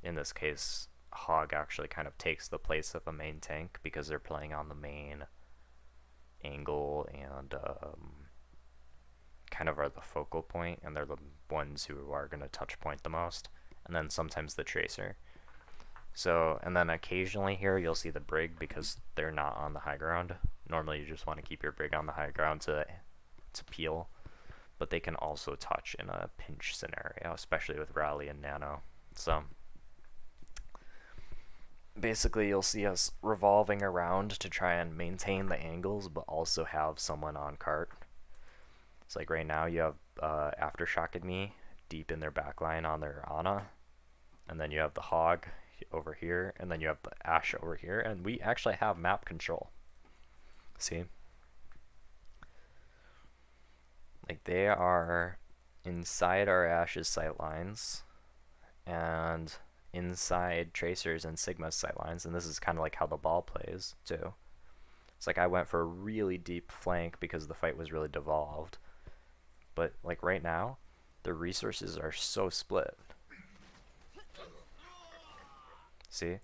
In this case, Hog actually kind of takes the place of a main tank because they're playing on the main angle and kind of are the focal point, and they're the ones who are going to touch point the most. And then sometimes the Tracer. So, and then occasionally here you'll see the Brig because they're not on the high ground. Normally you just want to keep your Brig on the high ground to peel, but they can also touch in a pinch scenario, especially with Rally and Nano. So basically you'll see us revolving around to try and maintain the angles, but also have someone on cart. It's like right now you have Aftershock and me deep in their backline on their Ana, and then you have the Hog over here, and then you have the Ashe over here, and we actually have map control. See? Like, they are inside our Ashe's sightlines, and inside Tracer's and Sigma's sightlines, and this is kind of like how the ball plays, too. It's like I went for a really deep flank because the fight was really devolved. But, like, right now, the resources are so split. See?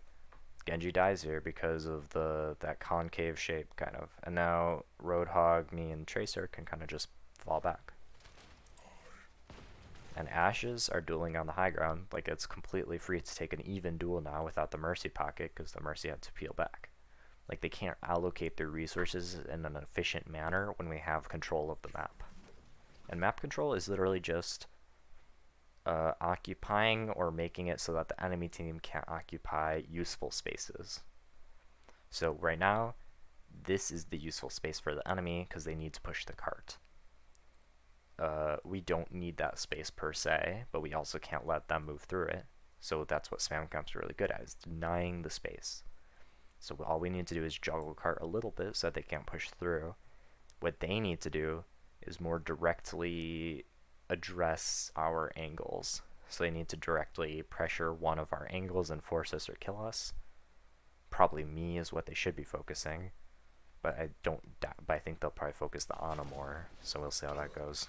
Genji dies here because of that concave shape, kind of. And now Roadhog, me, and Tracer can kind of just fall back. And Ashes are dueling on the high ground. Like, it's completely free to take an even duel now without the Mercy pocket because the Mercy had to peel back. Like, they can't allocate their resources in an efficient manner when we have control of the map. And map control is literally just occupying or making it so that the enemy team can't occupy useful spaces. So right now, this is the useful space for the enemy because they need to push the cart. We don't need that space per se, but we also can't let them move through it. So that's what spam camp's really good at, is denying the space. So all we need to do is juggle cart a little bit so that they can't push through. What they need to do is more directly address our angles. So they need to directly pressure one of our angles and force us or kill us. Probably me is what they should be focusing, but I think they'll probably focus the Ana more. So we'll see how that goes.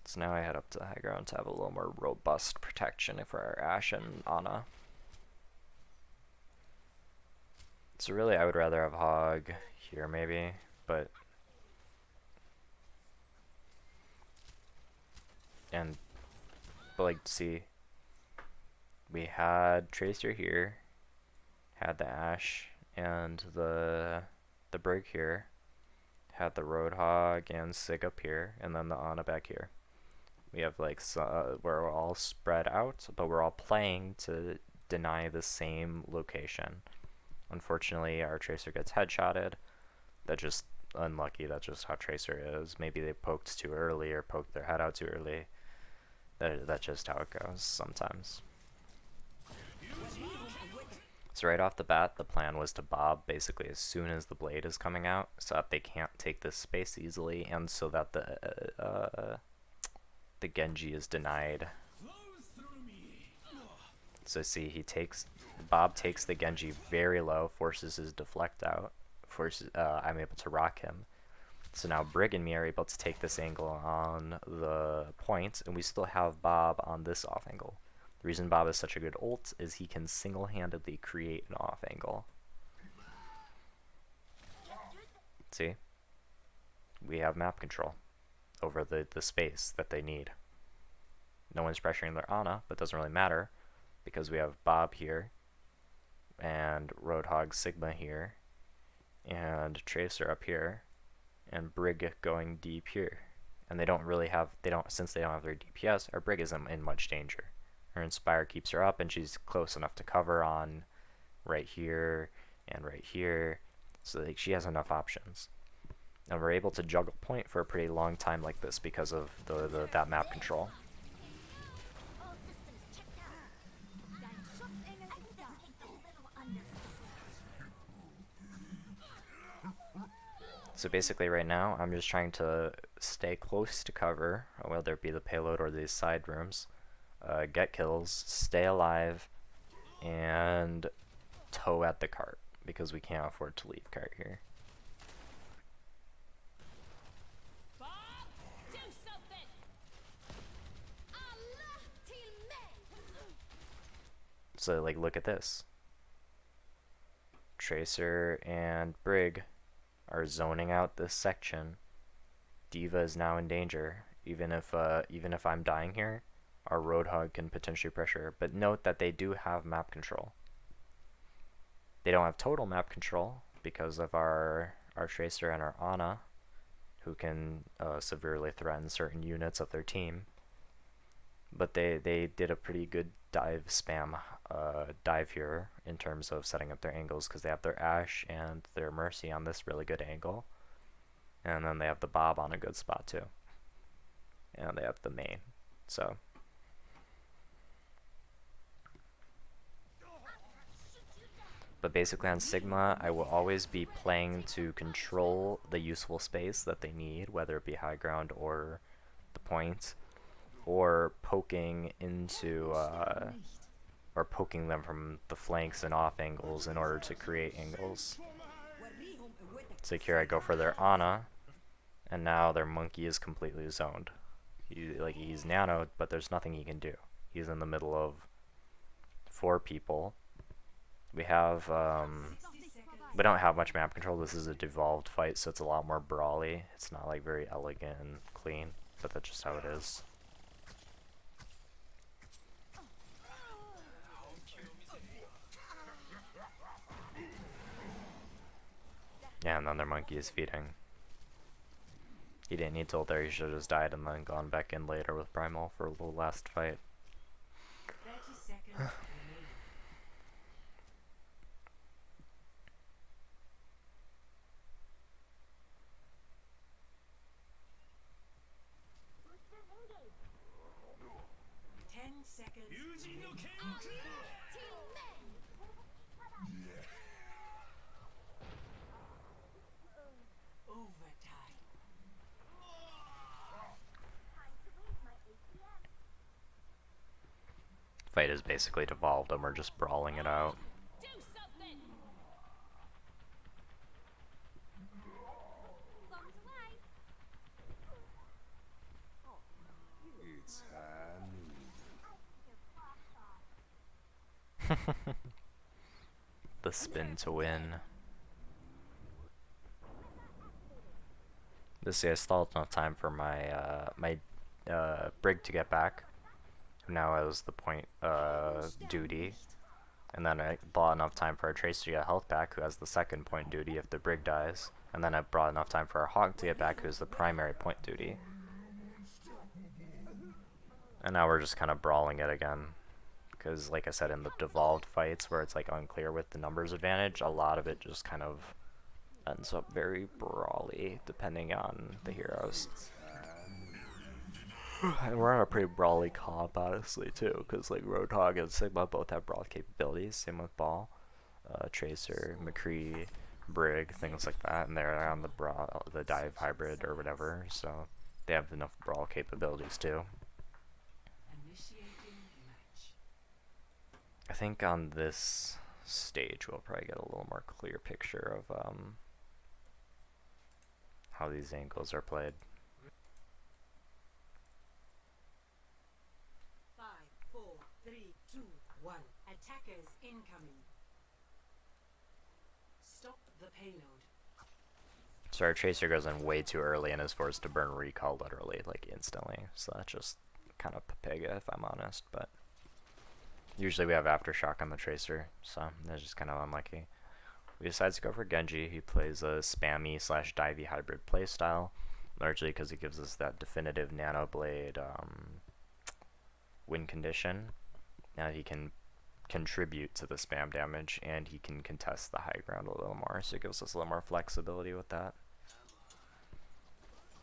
So now I head up to the high ground to have a little more robust protection for our Ashe and Ana. So really I would rather have Hog here maybe, but like see, we had Tracer here, had the Ashe and the Brig here, had the Roadhog and Sig up here, and then the Ana back here. We have like we're all spread out, but we're all playing to deny the same location. Unfortunately, our Tracer gets headshotted. That's just unlucky. That's just how Tracer is. Maybe they poked too early or poked their head out too early. That's just how it goes sometimes. So right off the bat, the plan was to bob basically as soon as the blade is coming out, so that they can't take this space easily, and so that the Genji is denied. So see, Bob takes the Genji very low, forces his deflect out, I'm able to rock him. So now Brig and me are able to take this angle on the point, and we still have Bob on this off angle. The reason Bob is such a good ult is he can single-handedly create an off angle. See? We have map control over the space that they need. No one's pressuring their Ana, but it doesn't really matter because we have Bob here and Roadhog Sigma here and Tracer up here and Brig going deep here. And since they don't have their DPS, our Brig isn't in much danger. Her Inspire keeps her up and she's close enough to cover on right here and right here, so that she has enough options. And we're able to juggle point for a pretty long time like this because of that map control. So basically right now, I'm just trying to stay close to cover, whether it be the payload or these side rooms, get kills, stay alive, and tow at the cart, because we can't afford to leave cart here. So like, look at this. Tracer and Brig are zoning out this section. D.Va is now in danger. Even if I'm dying here, our Roadhog can potentially pressure. But note that they do have map control. They don't have total map control because of our Tracer and our Ana, who can severely threaten certain units of their team. But they did a pretty good dive here in terms of setting up their angles, because they have their Ashe and their Mercy on this really good angle, and then they have the Bob on a good spot too, and they have the main. So but basically on Sigma, I will always be playing to control the useful space that they need, whether it be high ground or the point, or poking into or poking them from the flanks and off angles in order to create angles. So here I go for their Ana, and now their monkey is completely zoned. He's nanoed, but there's nothing he can do. He's in the middle of 4 people. We have we don't have much map control. This is a devolved fight, so it's a lot more brawly. It's not like very elegant and clean, but that's just how it is. Yeah, and then their monkey is feeding. He didn't need to ult there, he should have just died and then gone back in later with Primal for the last fight. 30 seconds remaining. Seconds. Overtime. Fight is basically devolved and we're just brawling it out. The spin to win. This I stalled enough time for my Brig to get back, who now has the point duty, and then I bought enough time for our Tracer to get health back, who has the second point duty if the Brig dies, and then I brought enough time for our Hog to get back, who has the primary point duty. And now we're just kind of brawling it again, because like I said, in the devolved fights where it's like unclear with the numbers advantage, a lot of it just kind of ends up very brawly depending on the heroes. And we're on a pretty brawly comp, honestly, too, because like Roadhog and Sigma both have brawl capabilities. Same with Ball, Tracer, McCree, Brig, things like that, and they're on the dive hybrid or whatever, so they have enough brawl capabilities too. I think on this stage we'll probably get a little more clear picture of how these angles are played. 5, 4, 3, 2, 1. Attackers incoming. Stop the payload. So our Tracer goes in way too early and is forced to burn recall literally, like instantly. So that's just kind of Pepega if I'm honest, but usually we have Aftershock on the Tracer, so that's just kind of unlucky. We decide to go for Genji. He plays a spammy / divey hybrid playstyle, largely because he gives us that definitive Nano Blade win condition. Now he can contribute to the spam damage, and he can contest the high ground a little more, so it gives us a little more flexibility with that.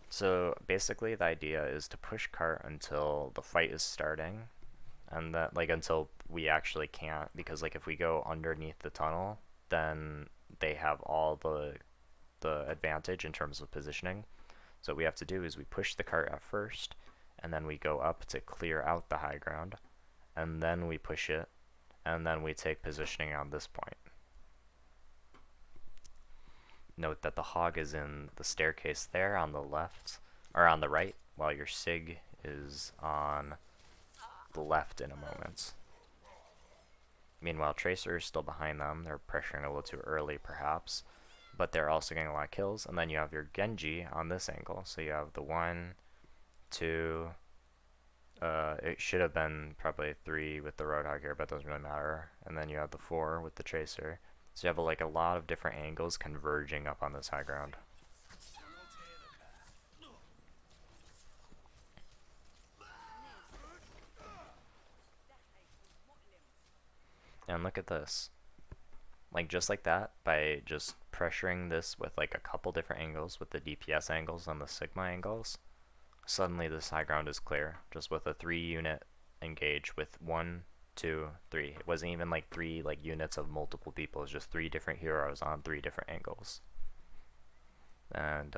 So basically the idea is to push cart until the fight is starting, and that like until we actually can't, because like if we go underneath the tunnel, then they have all the advantage in terms of positioning. So what we have to do is we push the cart at first, and then we go up to clear out the high ground, and then we push it, and then we take positioning on this point. Note that the Hog is in the staircase there on the left, or on the right, while your Sig is on the left in a moment. Meanwhile, Tracer is still behind them. They're pressuring a little too early, perhaps, but they're also getting a lot of kills. And then you have your Genji on this angle. So you have the 1, 2, it should have been probably 3 with the Roadhog here, but it doesn't really matter. And then you have the 4 with the Tracer. So you have like a lot of different angles converging up on this high ground. And look at this. Like just like that, by just pressuring this with like a couple different angles, with the DPS angles and the Sigma angles, suddenly this high ground is clear, just with a 3 unit engage with 1, 2, 3. It wasn't even like 3 like units of multiple people, it's just 3 different heroes on 3 different angles. And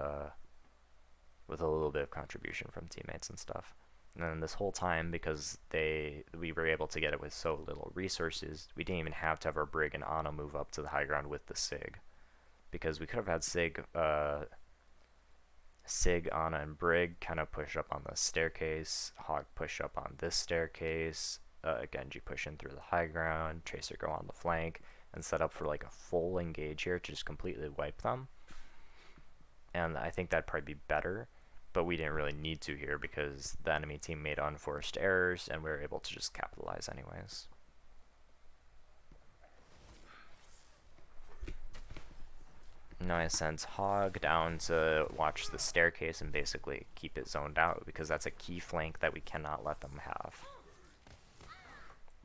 with a little bit of contribution from teammates and stuff. And then this whole time, because we were able to get it with so little resources, we didn't even have to have our Brig and Ana move up to the high ground with the Sig. Because we could have had Sig, Ana, and Brig kind of push up on the staircase, Hog push up on this staircase, Genji push in through the high ground, Tracer go on the flank, and set up for like a full engage here to just completely wipe them. And I think that'd probably be better. But we didn't really need to here because the enemy team made unforced errors and we were able to just capitalize anyways. Now I sent Hog down to watch the staircase and basically keep it zoned out because that's a key flank that we cannot let them have.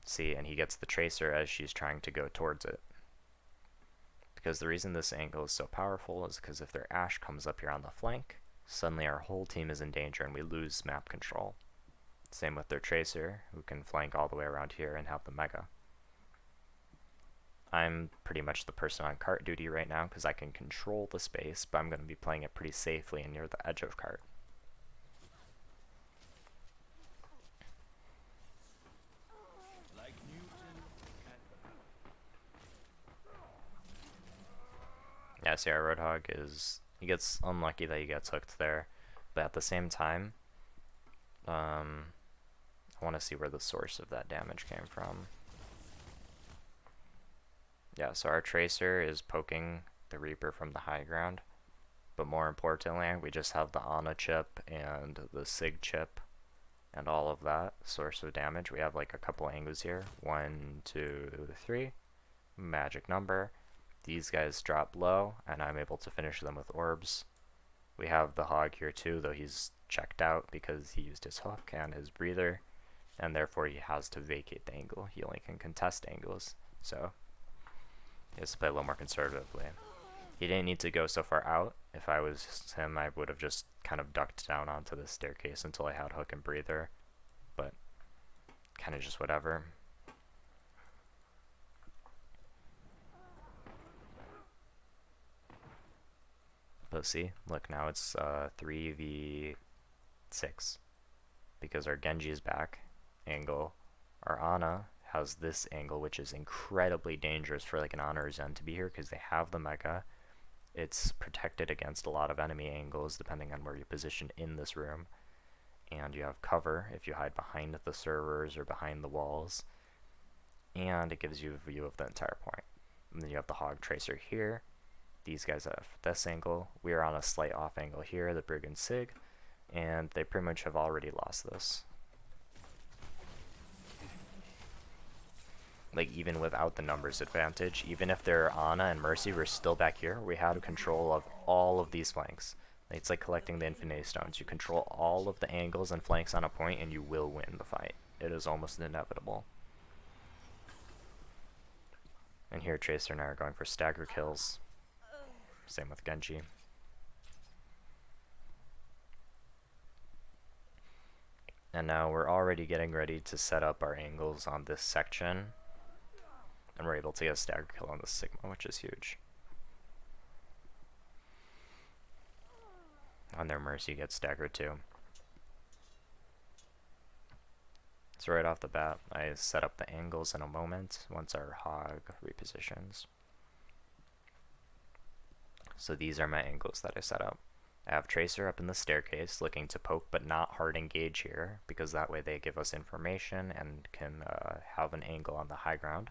See, and he gets the Tracer as she's trying to go towards it. Because the reason this angle is so powerful is because if their Ashe comes up here on the flank, suddenly our whole team is in danger and we lose map control. Same with their Tracer, who can flank all the way around here and have the Mega. I'm pretty much the person on cart duty right now because I can control the space, but I'm going to be playing it pretty safely and near the edge of cart. Yeah, see, our Roadhog he gets unlucky that he gets hooked there, but at the same time, I want to see where the source of that damage came from. Yeah, so our Tracer is poking the Reaper from the high ground, but more importantly, we just have the Ana chip and the Sig chip and all of that source of damage. We have like a couple angles here. 1, 2, 3. Magic number. These guys drop low, and I'm able to finish them with orbs. We have the Hog here too, though he's checked out because he used his hook and his breather, and therefore he has to vacate the angle. He only can contest angles, so he has to play a little more conservatively. He didn't need to go so far out. If I was him, I would have just kind of ducked down onto the staircase until I had hook and breather, but kind of just whatever. But see, look, now it's 3v6 because our Genji is back angle. Our Ana has this angle, which is incredibly dangerous for like an Ana or Zen to be here because they have the Mega. It's protected against a lot of enemy angles depending on where you position in this room. And you have cover if you hide behind the servers or behind the walls. And it gives you a view of the entire point. And then you have the Hog Tracer here. These guys have this angle. We are on a slight off angle here, the Brig and Sig. And they pretty much have already lost this. Like, even without the numbers advantage, even if they're Ana and Mercy, we're still back here. We have control of all of these flanks. It's like collecting the Infinity Stones. You control all of the angles and flanks on a point, and you will win the fight. It is almost inevitable. And here, Tracer and I are going for stagger kills. Same with Genji. And now we're already getting ready to set up our angles on this section. And we're able to get a stagger kill on the Sigma, which is huge. On their Mercy gets staggered too. So right off the bat, I set up the angles in a moment once our Hog repositions. So these are my angles that I set up. I have Tracer up in the staircase looking to poke but not hard engage here because that way they give us information and can have an angle on the high ground.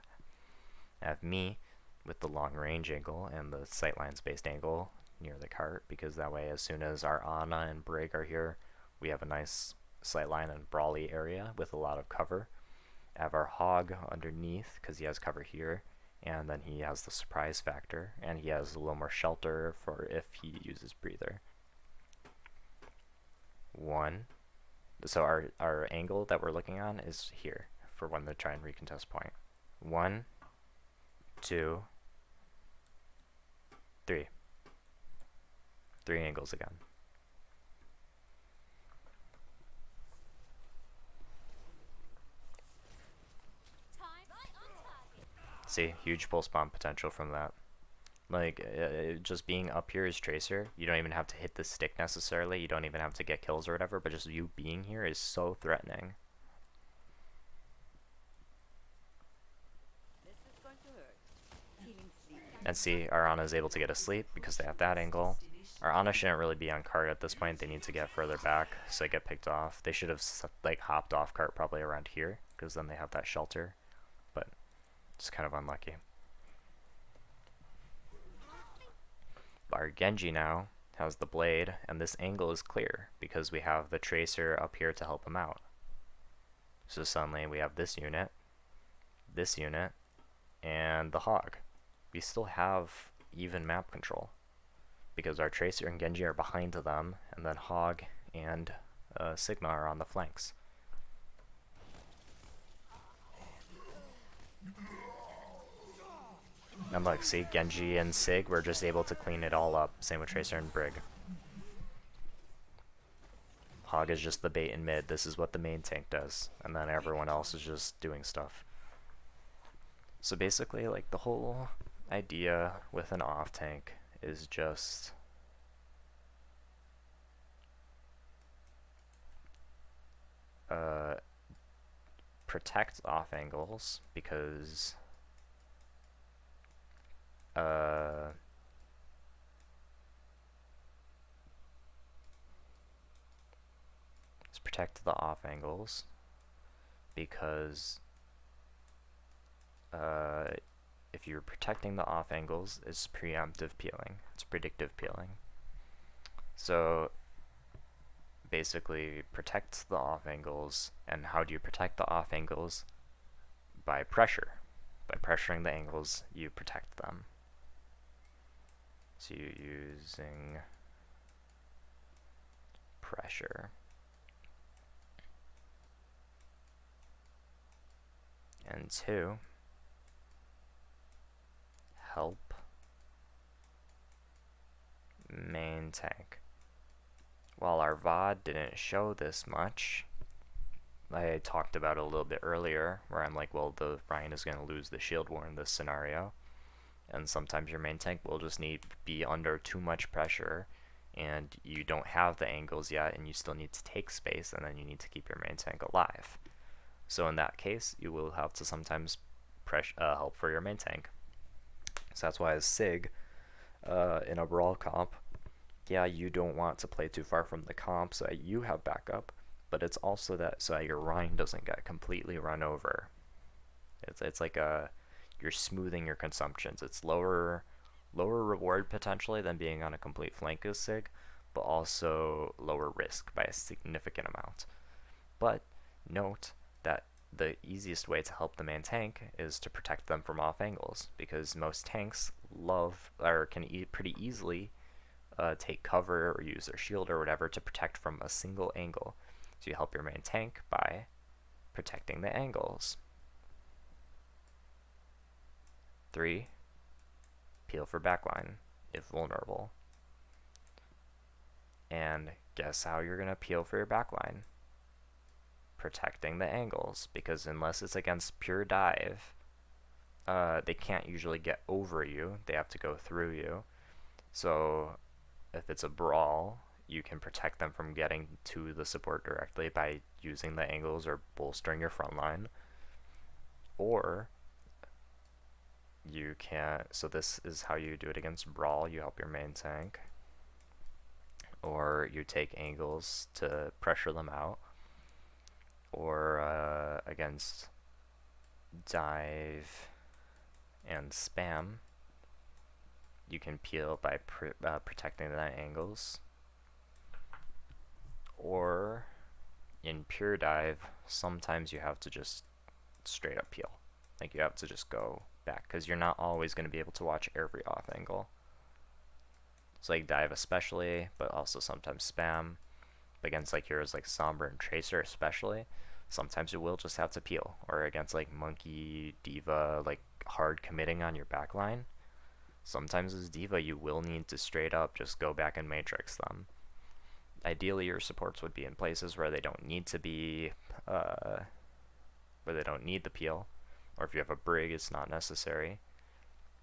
I have me with the long range angle and the sightlines based angle near the cart because that way as soon as our Ana and Brig are here, we have a nice sightline and brawly area with a lot of cover. I have our Hog underneath because he has cover here, and then he has the surprise factor, and he has a little more shelter for if he uses breather. So our angle that we're looking on is here for when they try and recontest point. 1, 2, 3. 3 angles again. See, huge pulse bomb potential from that. Like, just being up here as Tracer, you don't even have to hit the stick necessarily, you don't even have to get kills or whatever, but just you being here is so threatening. And see, our Ana is able to get a sleep because they have that angle. Our Ana shouldn't really be on cart at this point, they need to get further back so they get picked off. They should have like hopped off cart probably around here because then they have that shelter, but it's kind of unlucky. Our Genji now has the blade, and this angle is clear because we have the Tracer up here to help him out. So suddenly we have this unit, and the Hog. We still have even map control. because our Tracer and Genji are behind them, and then Hog and Sigma are on the flanks. And look, see, Genji and Sig were just able to clean it all up. Same with Tracer and Brig. Hog is just the bait in mid. This is what the main tank does. And then everyone else is just doing stuff. So basically, like, the whole idea with an off tank is just protect off angles, because let's protect the off angles because if you're protecting the off angles, it's preemptive peeling. It's predictive peeling. So basically protects the off angles. And how do you protect the off angles? By pressure. By pressuring the angles, you protect them. So you're using pressure. And 2, help main tank. While our VOD didn't show this much, I talked about it a little bit earlier, where I'm like, well, the Ryan is going to lose the shield war in this scenario, and sometimes your main tank will just need to be under too much pressure, and you don't have the angles yet, and you still need to take space, and then you need to keep your main tank alive. So in that case, you will have to sometimes help for your main tank. So that's why as Sig, in a brawl comp, yeah, you don't want to play too far from the comp so that you have backup, but it's also that so that your Rhine doesn't get completely run over. It's like you're smoothing your consumptions. It's lower reward potentially than being on a complete flank as Sig, but also lower risk by a significant amount. But note that the easiest way to help the main tank is to protect them from off angles, because most tanks love or can pretty easily take cover or use their shield or whatever to protect from a single angle. So you help your main tank by protecting the angles. 3, peel for backline if vulnerable. And guess how you're going to peel for your backline? Protecting the angles, because unless it's against pure dive, they can't usually get over you. They have to go through you. So if it's a brawl, you can protect them from getting to the support directly by using the angles or bolstering your front line. Or you can, so this is how you do it against brawl. You help your main tank, or you take angles to pressure them out, or against dive and spam, you can peel by protecting the angles. Or in pure dive, sometimes you have to just straight up peel. Like you have to just go back, because you're not always going to be able to watch every off angle. So like dive especially, but also sometimes spam. Against like heroes like Sombra and Tracer especially, sometimes you will just have to peel. Or against like Monkey, Diva, like hard committing on your backline, sometimes as Diva you will need to straight up just go back and matrix them. Ideally your supports would be in places where they don't need to be, where they don't need the peel, or if you have a Brig it's not necessary.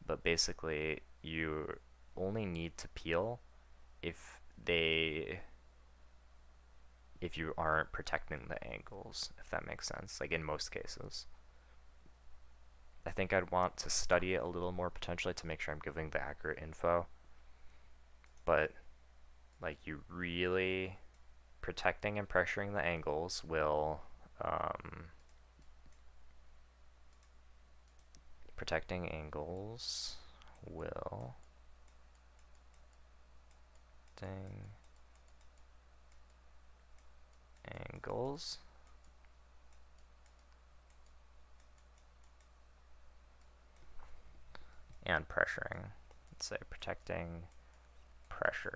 But basically you only need to peel if you aren't protecting the angles, if that makes sense, like in most cases. I think I'd want to study it a little more potentially to make sure I'm giving the accurate info. But like you really protecting and pressuring the angles will protecting angles will angles and pressuring. Let's say protecting, pressuring,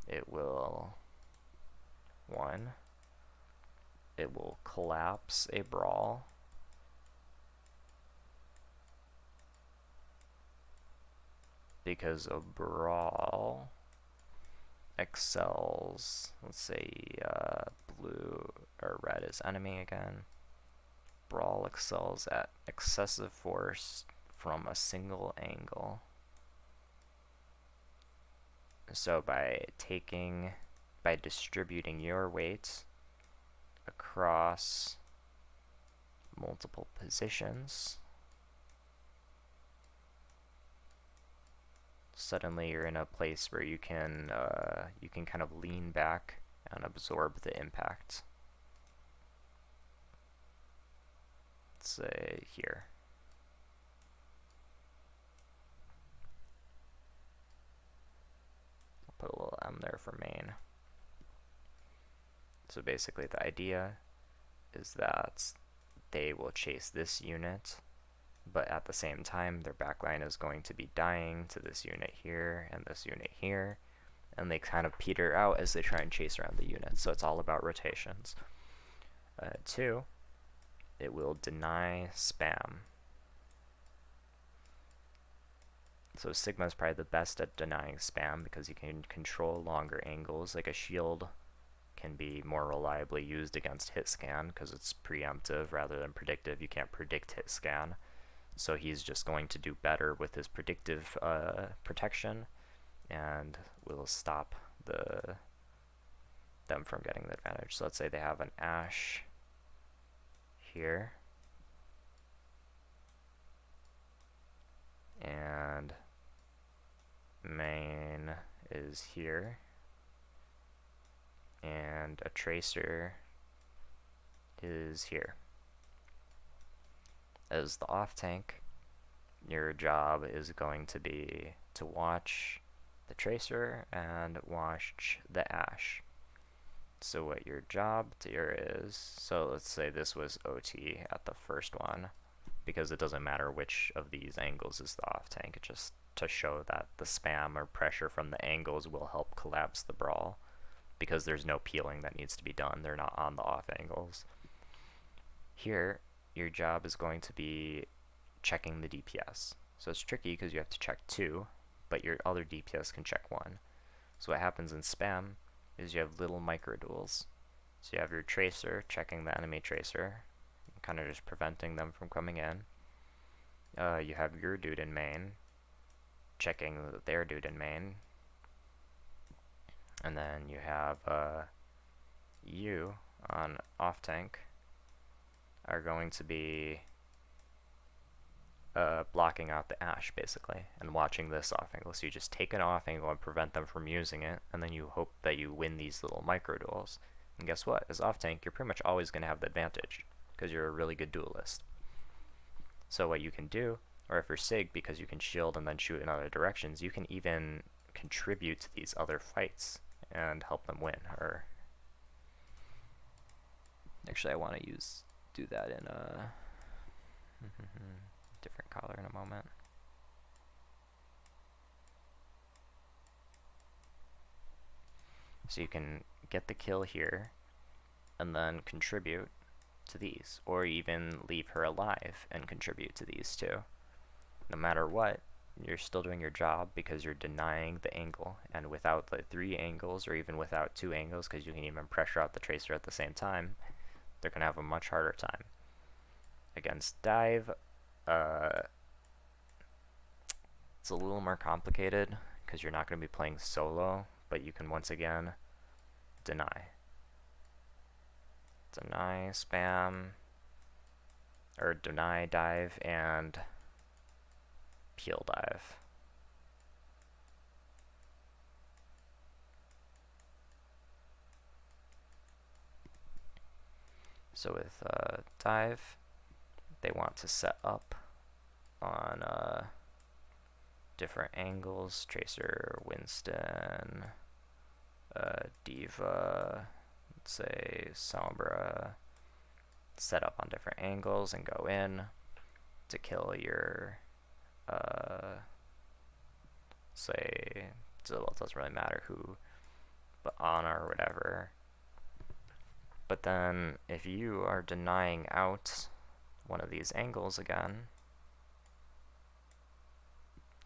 it will, one, it will collapse a brawl, because a brawl excels, let's say blue or red is enemy again. Brawl excels at excessive force from a single angle. So by distributing your weight across multiple positions, suddenly you're in a place where you can kind of lean back and absorb the impact. Let's say here. I'll put a little M there for main. So basically the idea is that they will chase this unit, but at the same time their backline is going to be dying to this unit here and this unit here, and they kind of peter out as they try and chase around the unit. So it's all about rotations. 2, it will deny spam. So Sigma is probably the best at denying spam because you can control longer angles. Like a shield can be more reliably used against hit scan because it's preemptive rather than predictive. You can't predict hit scan, so he's just going to do better with his predictive protection, and will stop them from getting the advantage. So let's say they have an Ashe here, and main is here, and a tracer is here. As the off tank, your job is going to be to watch the tracer and watch the Ashe. So what your job here is, so let's say this was OT at the first one, because it doesn't matter which of these angles is the off tank, it's just to show that the spam or pressure from the angles will help collapse the brawl, because there's no peeling that needs to be done, they're not on the off angles. Here, your job is going to be checking the DPS. So it's tricky because you have to check 2, but your other DPS can check 1. So what happens in spam is you have little micro duels. So you have your tracer checking the enemy tracer, kind of just preventing them from coming in. You have your dude in main checking their dude in main, and then you have you on off tank are going to be blocking out the Ashe basically and watching this off angle. So you just take an off angle and prevent them from using it, and then you hope that you win these little micro duels. And guess what? As off tank, you're pretty much always going to have the advantage because you're a really good duelist. So what you can do, or if you're Sig, because you can shield and then shoot in other directions, you can even contribute to these other fights and help them win. Or actually, I want to do that in a different color in a moment. So you can get the kill here and then contribute to these, or even leave her alive and contribute to these too. No matter what, you're still doing your job because you're denying the angle, and without the 3 angles, or even without 2 angles, because you can even pressure out the tracer at the same time, they're going to have a much harder time. Against dive, it's a little more complicated because you're not going to be playing solo, but you can once again deny spam, or deny dive and peel dive. So with dive, they want to set up on different angles. Tracer, Winston, Diva, let's say Sombra, set up on different angles and go in to kill your uh, say, so well, it doesn't really matter who, but Ana or whatever. But then if you are denying out one of these angles again,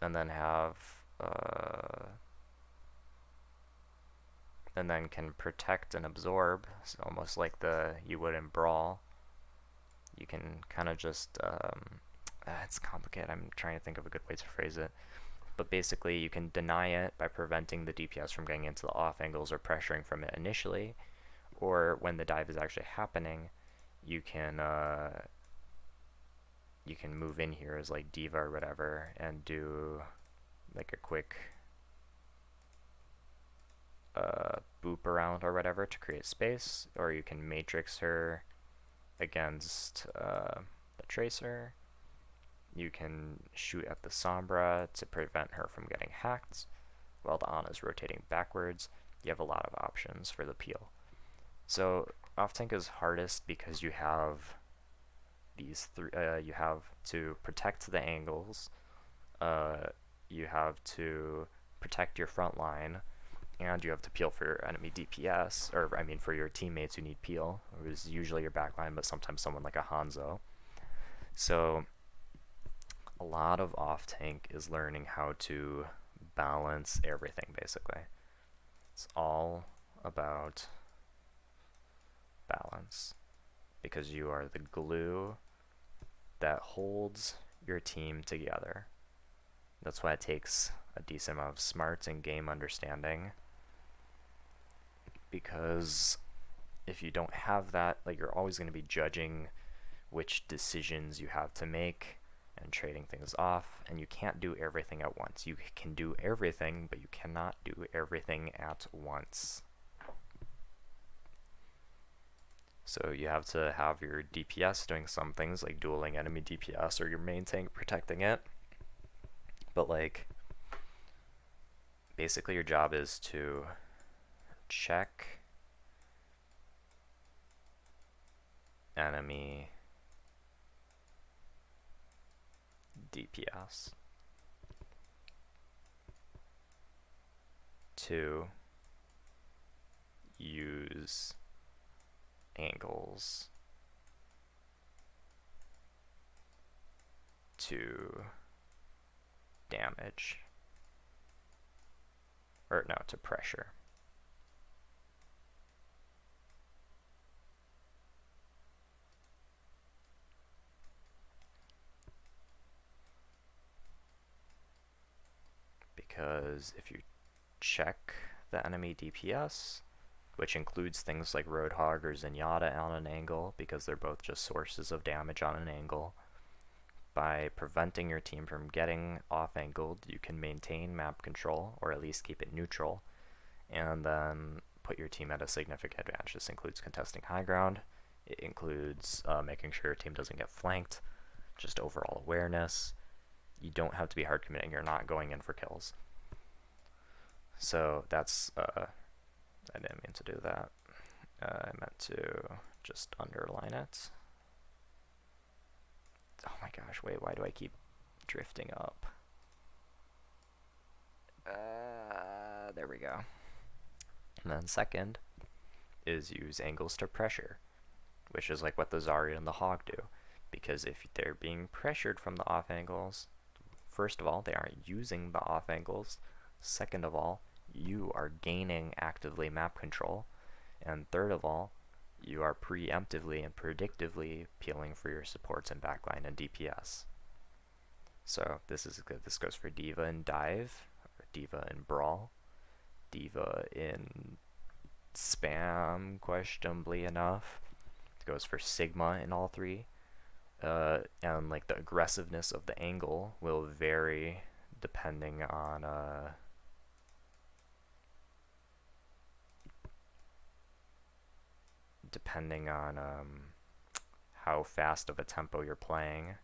and then have, and then can protect and absorb, so almost like you would in Brawl, you can kind of just, it's complicated, I'm trying to think of a good way to phrase it, but basically you can deny it by preventing the DPS from getting into the off angles or pressuring from it initially, or when the dive is actually happening, you can move in here as like D.Va or whatever and do like a quick boop around or whatever to create space, or you can matrix her against the tracer. You can shoot at the Sombra to prevent her from getting hacked while the Ana is rotating backwards. You have a lot of options for the peel. So off tank is hardest because you have these three. You have to protect the angles. You have to protect your front line, and you have to peel for your enemy DPS, or I mean for your teammates who need peel, who is usually your backline, but sometimes someone like a Hanzo. So a lot of off tank is learning how to balance everything, basically. It's all about balance, because you are the glue that holds your team together. That's why it takes a decent amount of smarts and game understanding, because if you don't have that, like, you're always going to be judging which decisions you have to make and trading things off, and you can't do everything at once. You can do everything, but you cannot do everything at once. So you have to have your DPS doing some things like dueling enemy DPS, or your main tank protecting it. But like, basically your job is to check enemy DPS, to use angles to damage, or no, to pressure. Because if you check the enemy DPS, which includes things like Roadhog or Zenyatta on an angle, because they're both just sources of damage on an angle, by preventing your team from getting off-angled, you can maintain map control, or at least keep it neutral, and then put your team at a significant advantage. This includes contesting high ground, it includes making sure your team doesn't get flanked, just overall awareness. You don't have to be hard committing, you're not going in for kills. So that's, I didn't mean to do that. I meant to just underline it. Oh my gosh, wait, why do I keep drifting up? There we go. And then second is use angles to pressure, which is like what the Zarya and the Hog do. Because if they're being pressured from the off angles, first of all, they aren't using the off angles. Second of all, you are gaining actively map control. And third of all, you are preemptively and predictively peeling for your supports and backline and DPS. So this is good. This goes for D.Va in Dive, or D.Va in Brawl, D.Va in Spam, questionably enough. It goes for Sigma in all three. And like the aggressiveness of the angle will vary depending on how fast of a tempo you're playing.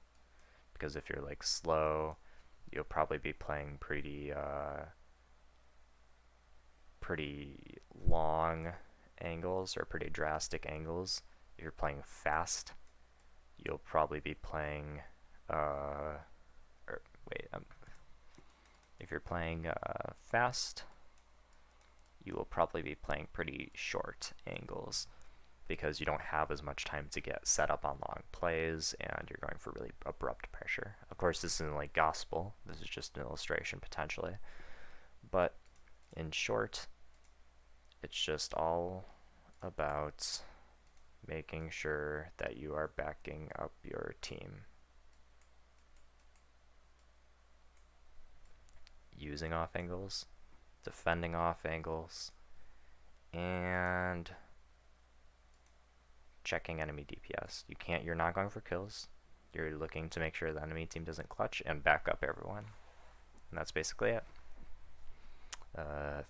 Because if you're like slow, you'll probably be playing pretty long angles, or pretty drastic angles. If you're playing fast, you'll probably be playing wait. If you're playing fast, you will probably be playing pretty short angles because you don't have as much time to get set up on long plays and you're going for really abrupt pressure. Of course, this isn't like gospel. This is just an illustration potentially. But in short, it's just all about making sure that you are backing up your team. Using off angles, defending off angles, and checking enemy DPS. You're not going for kills. You're looking to make sure the enemy team doesn't clutch and back up everyone. And that's basically it.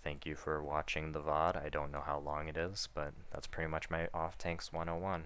Thank you for watching the VOD. I don't know how long it is, but that's pretty much my Off Tanks 101.